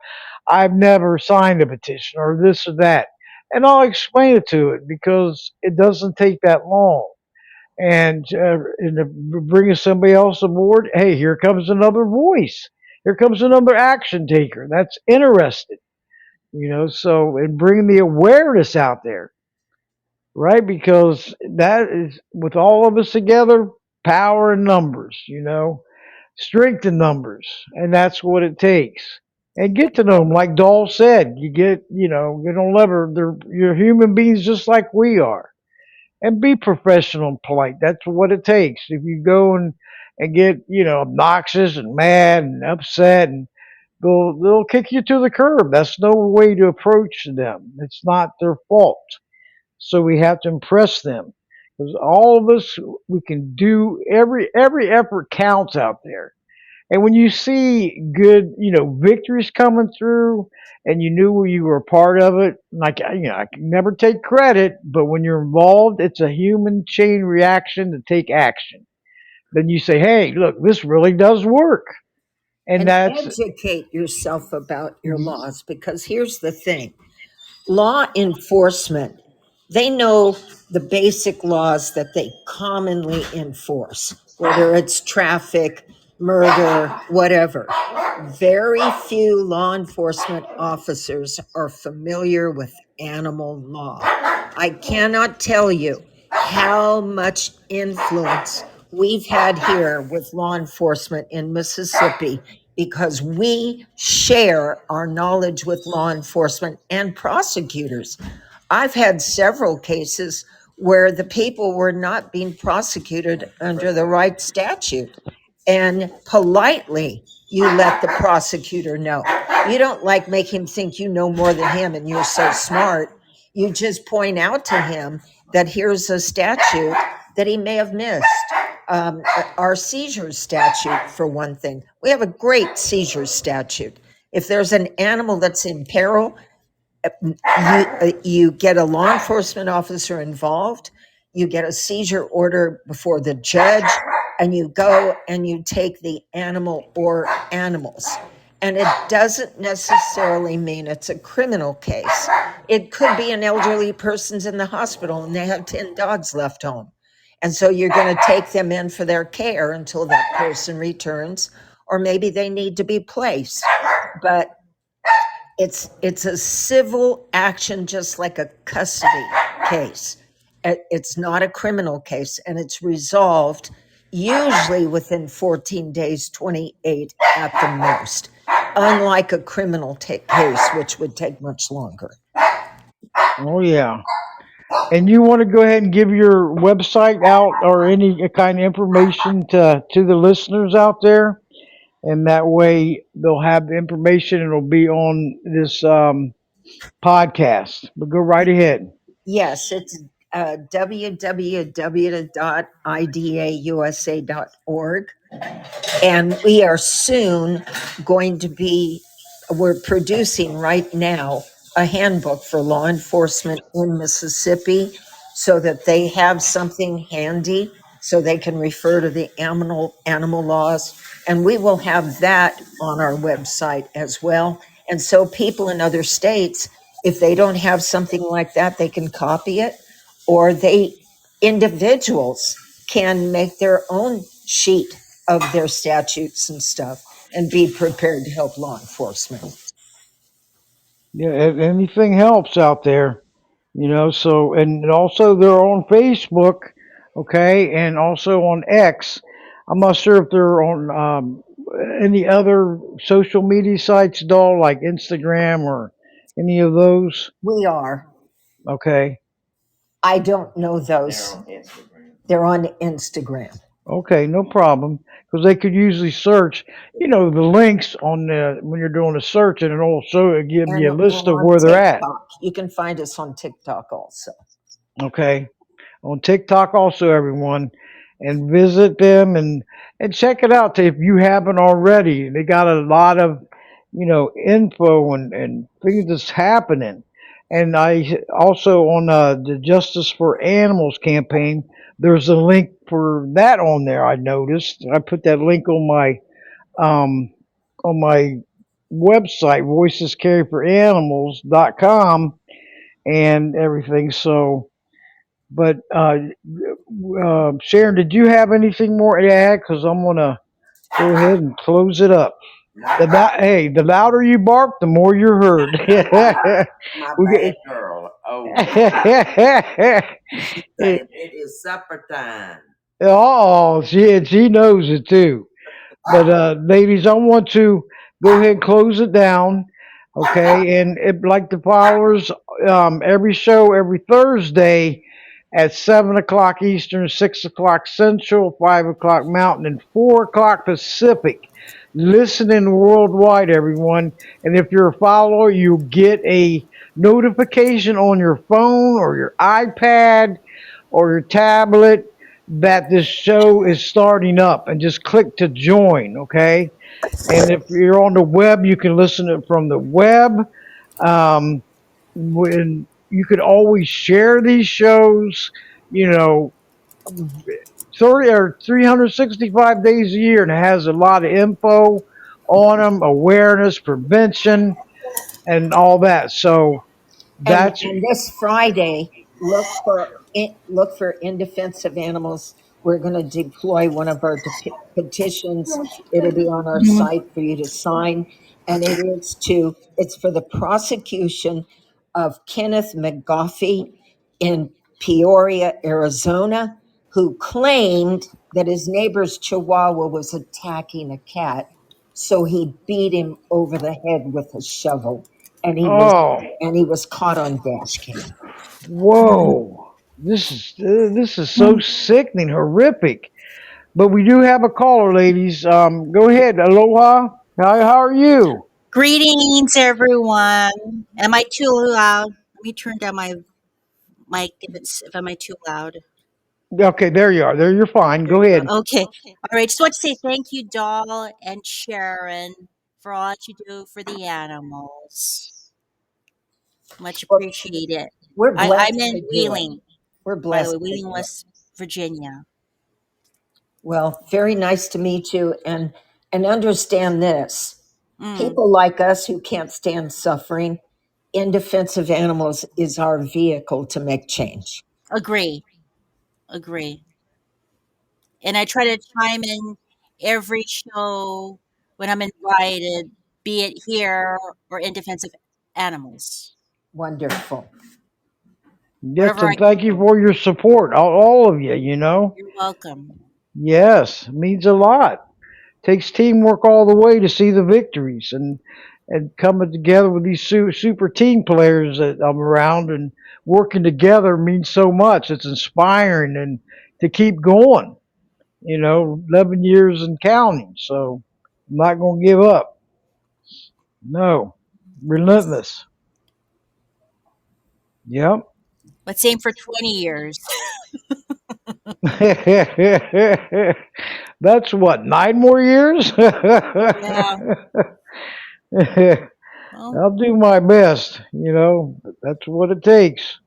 I've never signed a petition, or this or that. And I'll explain it to it because it doesn't take that long. And bringing somebody else aboard, hey, here comes another voice. Here comes another action taker that's interested. So, and bring the awareness out there, right? Because that is, with all of us together, power in numbers, strength in numbers, and that's what it takes. And get to know them, like Dahl said. You don't ever, you're human beings just like we are, and be professional and polite. That's what it takes. If you go and get, obnoxious and mad and upset, and they'll kick you to the curb. That's no way to approach them. It's not their fault. So we have to impress them, because all of us, we can do, every effort counts out there. And when you see good, victories coming through, and you knew you were a part of it, like, I can never take credit, but when you're involved, it's a human chain reaction to take action. Then you say, hey, look, this really does work. And And that's, educate yourself about your laws, because here's the thing. Law enforcement, they know the basic laws that they commonly enforce, whether it's traffic, murder, whatever. Very few law enforcement officers are familiar with animal law. I cannot tell you how much influence we've had here with law enforcement in Mississippi, because we share our knowledge with law enforcement and prosecutors. I've had several cases where the people were not being prosecuted under the right statute. And politely, you let the prosecutor know. You don't like make him think you know more than him and you're so smart. You just point out to him that here's a statute that he may have missed. Our seizure statute, for one thing. We have a great seizure statute. If there's an animal that's in peril, you get a law enforcement officer involved, you get a seizure order before the judge, and you go and you take the animal or animals. And it doesn't necessarily mean it's a criminal case. It could be an elderly person's in the hospital and they have 10 dogs left home. And so you're going to take them in for their care until that person returns, or maybe they need to be placed. But it's a civil action, just like a custody case. It's not a criminal case, and it's resolved usually within 14 days, 28 at the most, unlike a criminal case, which would take much longer. Oh yeah. And you want to go ahead and give your website out or any kind of information to the listeners out there, and that way they'll have the information and it'll be on this podcast. But go right ahead. Yes, it's www.idausa.org. And we are soon going to be, we're producing right now a handbook for law enforcement in Mississippi so that they have something handy so they can refer to the animal laws. And we will have that on our website as well. And so people in other states, if they don't have something like that, they can copy it, or individuals can make their own sheet of their statutes and stuff and be prepared to help law enforcement. Yeah, anything helps out there, So, and also they're on Facebook, okay, and also on X. I'm not sure if they're on any other social media sites, doll, like Instagram or any of those. We are. Okay. I don't know those. They're on Instagram. Okay, no problem. Because they could usually search, the links on the when you're doing a search, and it'll also give And you a list we're of on where they're at. TikTok. You can find us on TikTok also. Okay, on TikTok also, everyone, and visit them and check it out if you haven't already. They got a lot of info and things that's happening. And I also on the Justice for Animals campaign. There's a link for that on there. I noticed. I put that link um on my website, voicescarryforanimals.com, and everything. So, but Sharon, did you have anything more to add? Because I'm gonna go ahead and close it up. Hey, the louder you bark, the more you're heard. My we bad get, girl. Oh, oh, saying it is supper time. she knows it too. But ladies, I want to go ahead and close it down. Okay, and like the followers, every show every Thursday at 7 o'clock Eastern, 6 o'clock Central, 5 o'clock Mountain, and 4 o'clock Pacific. Listening worldwide, everyone. And if you're a follower, you get a notification on your phone or your iPad or your tablet that this show is starting up, and just click to join, okay? And if you're on the web, you can listen to it from the web. Um, when you could always share these shows, you know, 30 or 365 days a year, and it has a lot of info on them, awareness, prevention, and all that. So And that's this Friday, look for In Defense of Animals. We're going to deploy one of our petitions. It'll be on our site for you to sign, and it's for the prosecution of Kenneth McGoffey in Peoria, Arizona, who claimed that his neighbor's Chihuahua was attacking a cat, so he beat him over the head with a shovel, and oh, he was caught on dash cam. whoa. This is so sickening, horrific. But we do have a caller, ladies. Go ahead. Aloha. How are you? Greetings, everyone. Am I too loud? Let me turn down my mic if am I too loud. Okay, there you are. There, you're fine. Go ahead. Okay. All right. Just want to say thank you, Doll and Sharon, for all that you do for the animals. Much appreciated. We're I'm blessed in to do it. Wheeling, We're by the blessed way, to Wheeling, do it. West Virginia. Well, very nice to meet you, and understand this. Mm. People like us who can't stand suffering, in defense of animals is our vehicle to make change. Agree. Agree. And I try to chime in every show when I'm invited, be it here or in defense of animals, Wonderful. Yes, wherever I and can thank you go. for your support, all of you. You know, You're welcome. yes, means a lot. Takes teamwork all the way to see the victories, and coming together with these super team players that I'm around and working together means so much. It's inspiring and to keep going. 11 years and counting. So I'm not going to give up. No, relentless. Yep. But same for 20 years. That's what, 9 more years? Yeah. Well, I'll do my best, that's what it takes.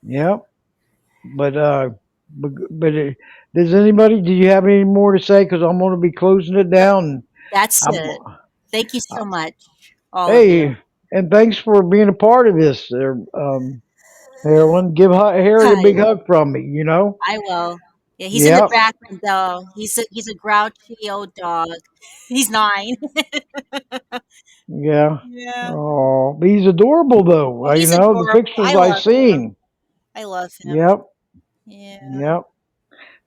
Yep. But, does anybody, do you have any more to say? Because I'm going to be closing it down. that's I'm, it. Thank you uh, so much, all of you. hey, and thanks for being a part of this there, Marilyn. Give Harry a Hi. big hug from me. I will. Yeah, he's in the Yep. background though. He's a grouchy old dog. He's 9. Yeah. Yeah. Oh, he's adorable though. Oh, he's The adorable. pictures I I love him. seen. I love him. Yep. Yeah. Yep.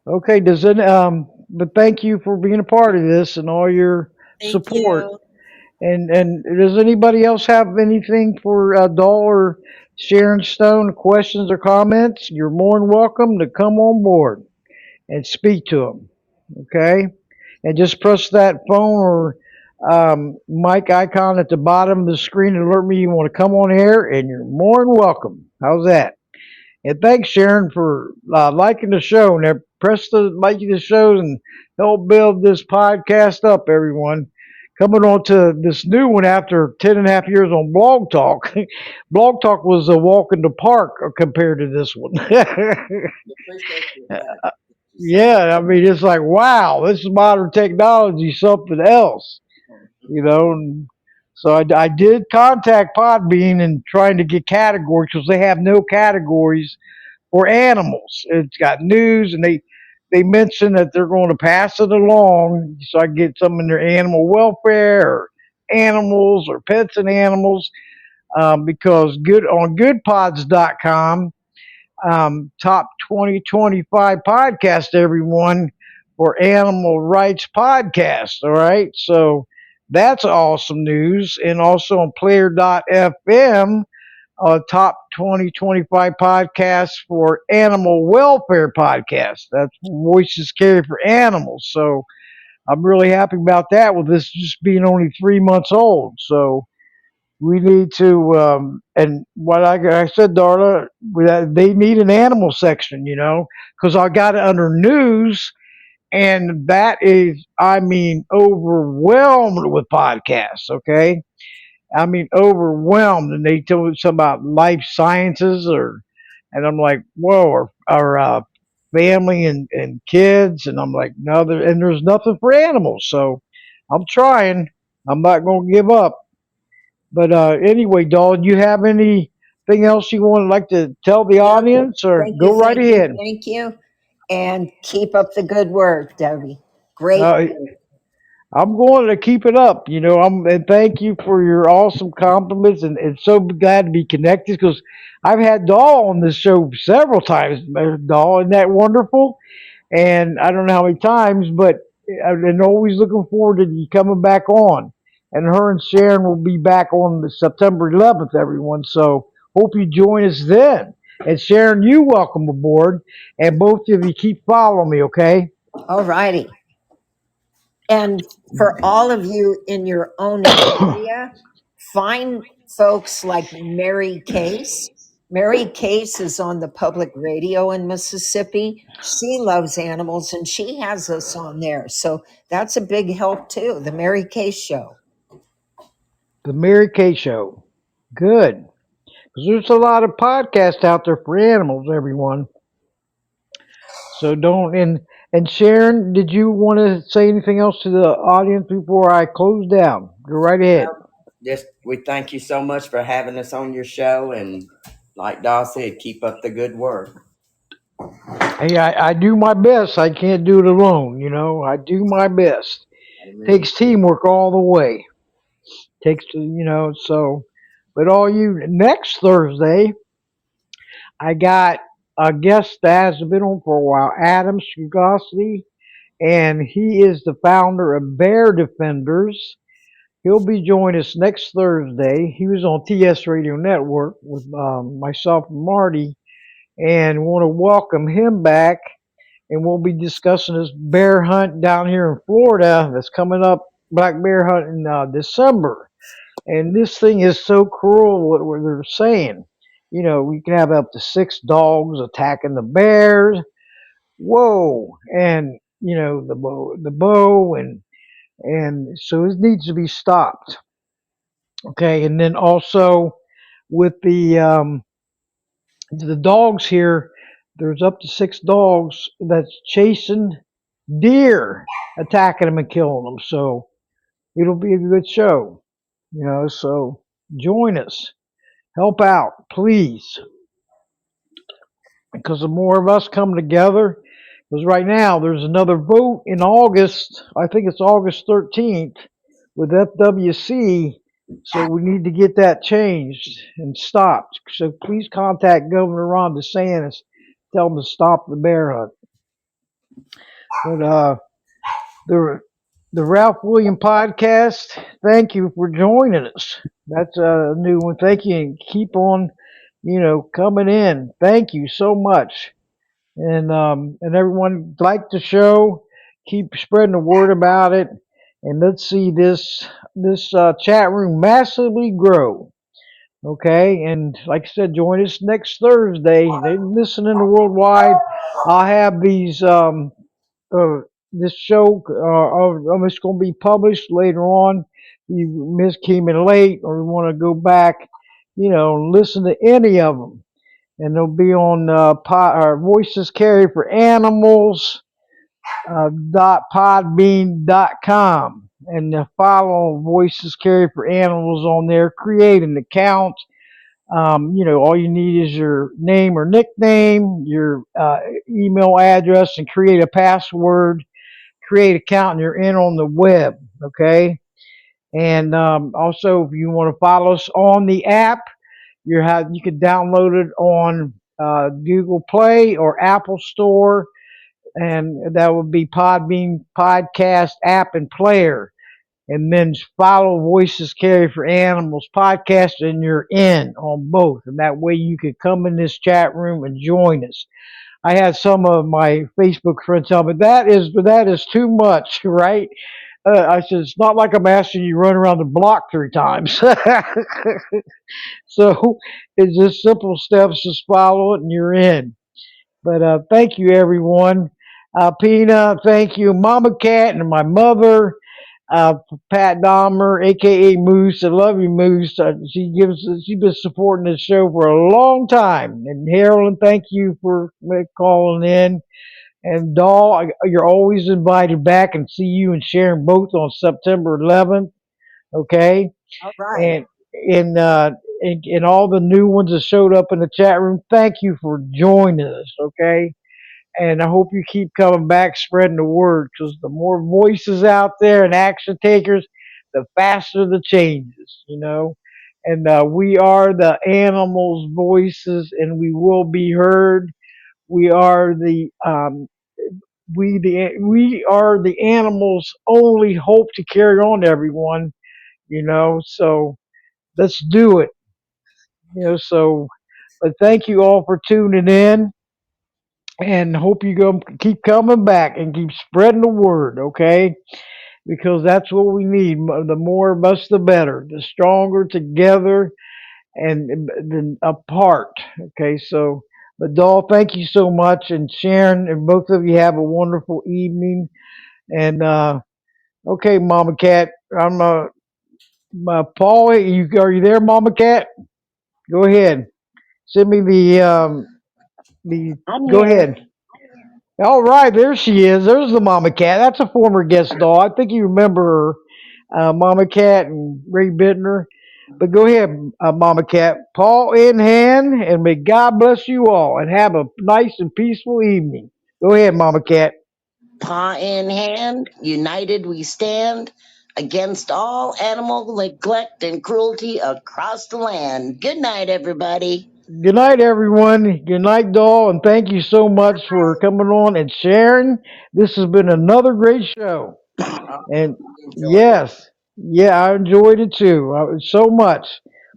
Okay. But thank you for being a part of this and all your Thank support. you. And does anybody else have anything for Doll or Sharon Stone, questions or comments? You're more than welcome to come on board and speak to them. Okay. And just press that phone or mic icon at the bottom of the screen to alert me you want to come on air, and you're more than welcome. How's that? And thanks, Sharon, for liking the show. Now, press the like the show and help build this podcast up, everyone. Coming on to this new one after 10.5 years on Blog Talk. Blog Talk was a walk in the park compared to this one. Yeah, I mean, it's like, wow, this is modern technology, something else, And so I did contact Podbean and trying to get categories because they have no categories for animals. It's got news, and they mentioned that they're going to pass it along so I can get some in their animal welfare or animals or pets and animals because good on goodpods.com top 2025 podcast, everyone, for Animal Rights Podcast. All right. So that's awesome news. And also on player.fm, top 2025 podcast for Animal Welfare Podcast. That's Voices Carry for Animals. So I'm really happy about that with this just being only 3 months old. So we need to, and what I said, Darla, they need an animal section, because I got it under news, and that is, I mean, overwhelmed with podcasts. Okay, I mean, overwhelmed, and they told me something about life sciences, and I'm like, whoa, or family and kids, and I'm like, no, and there's nothing for animals, so I'm trying. I'm not going to give up. But anyway, Dawn, you have anything else you want to like to tell the No, audience, or thank you, go right thank you, ahead? thank you. And keep up the good work, Debbie. Great. Uh, I'm going to keep it up. And thank you for your awesome compliments, and so glad to be connected because I've had Dawn on this show several times. Dawn, isn't that wonderful? And I don't know how many times, but and always looking forward to you coming back on. And her and Sharon will be back on the September 11th, everyone. So hope you join us then. And Sharon, you welcome aboard. And both of you keep following me, okay? All righty. And for all of you in your own area, find folks like Mary Case. Mary Case is on the public radio in Mississippi. She loves animals and she has us on there. So that's a big help too, the Mary Case Show. The Mary Kay Show. Good. Because there's a lot of podcasts out there for animals, everyone. So don't, And Sharon, did you want to say anything else to the audience before I close down? Go right ahead. Well, just we thank you so much for having us on your show, and like Daw said, keep up the good work. Hey, I do my best. I can't do it alone. I do my best. Amen. Takes teamwork all the way. So, but all you next Thursday, I got a guest that has been on for a while, Adam Strugosky, and he is the founder of Bear Defenders. He'll be joining us next Thursday. He was on TS Radio Network with myself and Marty, and want to welcome him back. And we'll be discussing this bear hunt down here in Florida that's coming up, black bear hunt in December. And this thing is so cruel what they're saying. We can have up to 6 dogs attacking the bears. Whoa! And the bow, and so it needs to be stopped. Okay, and then also with the dogs here, there's up to 6 dogs that's chasing deer, attacking them and killing them. So it'll be a good show. So join us, help out, please, because the more of us come together. Because right now there's another vote in August. I think it's August 13th with FWC. So we need to get that changed and stopped. So please contact Governor Ron DeSantis. Tell him to stop the bear hunt. But the the Ralph William podcast. Thank you for joining us. That's a new one. Thank you, and keep on, coming in. Thank you so much, and everyone like the show. Keep spreading the word about it, and let's see this chat room massively grow. Okay, and like I said, join us next Thursday. They're listening to worldwide. I'll have these uh, this show it's going to be published later on. You came in late, or you want to go back, listen to any of them, and they'll be on Voices Carry for Animals .podbean.com, and follow Voices Carry for Animals on there. Create an account. All you need is your name or nickname, your email address, and create a password. Create an account, and you're in on the web. Okay. And also, if you want to follow us on the app, you can download it on Google Play or Apple Store, and that would be Podbean Podcast App and Player. And then follow Voices Carry for Animals podcast, and you're in on both. And that way you can come in this chat room and join us. I had some of my Facebook friends tell me that is too much, right? I said, it's not like I'm asking you to run around the block 3 times. So it's just simple steps. Just follow it and you're in. But thank you, everyone. Pina, thank you. Mama Cat and my mother, Pat Dahmer, a.k.a. Moose. I love you, Moose. She's been supporting this show for a long time. And Harold, thank you for calling in. And Dahl, you're always invited back, and see you and Sharon both on September 11th. Okay, All right. and all the new ones that showed up in the chat room. Thank you for joining us. Okay, and I hope you keep coming back, spreading the word, because the more voices out there and action takers, the faster the changes. And we are the animals' voices, and we will be heard. We are we are the animals' only hope to carry on, everyone. So let's do it. But thank you all for tuning in, and hope you keep coming back and keep spreading the word, okay? Because that's what we need. The more of us, the better. The stronger together and than apart. Okay, so. But Dahl, thank you so much, and Sharon, and both of you have a wonderful evening. And okay, Mama Cat, I'm Paul. Are you there, Mama Cat? Go ahead. Send me the I'm Go here. ahead. All right, there she is. There's the Mama Cat. That's a former guest doll. I think you remember her, Mama Cat and Ray Bittner. But go ahead, Mama Cat. Paw in hand, and may God bless you all, and have a nice and peaceful evening. Go ahead, Mama Cat. Paw in hand, united we stand against all animal neglect and cruelty across the land. Good night, everybody. Good night, everyone. Good night, doll, and thank you so much for coming on and sharing. This has been another great show. And Enjoyed it. yes, yeah, I enjoyed it too, so much.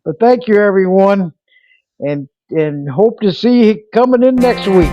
But thank you, everyone, and hope to see you coming in next week.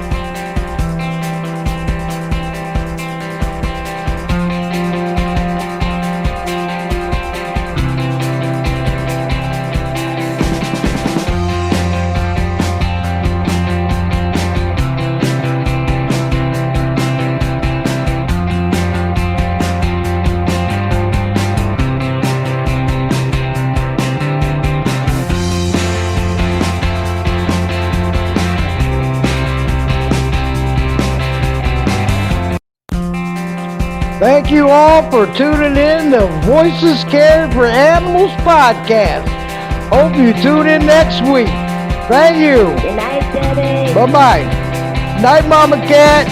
Thank you all for tuning in to Voices Cared for Animals podcast. Hope you tune in next week. Thank you. Good night, Daddy. Bye bye. Night, Mama Cat.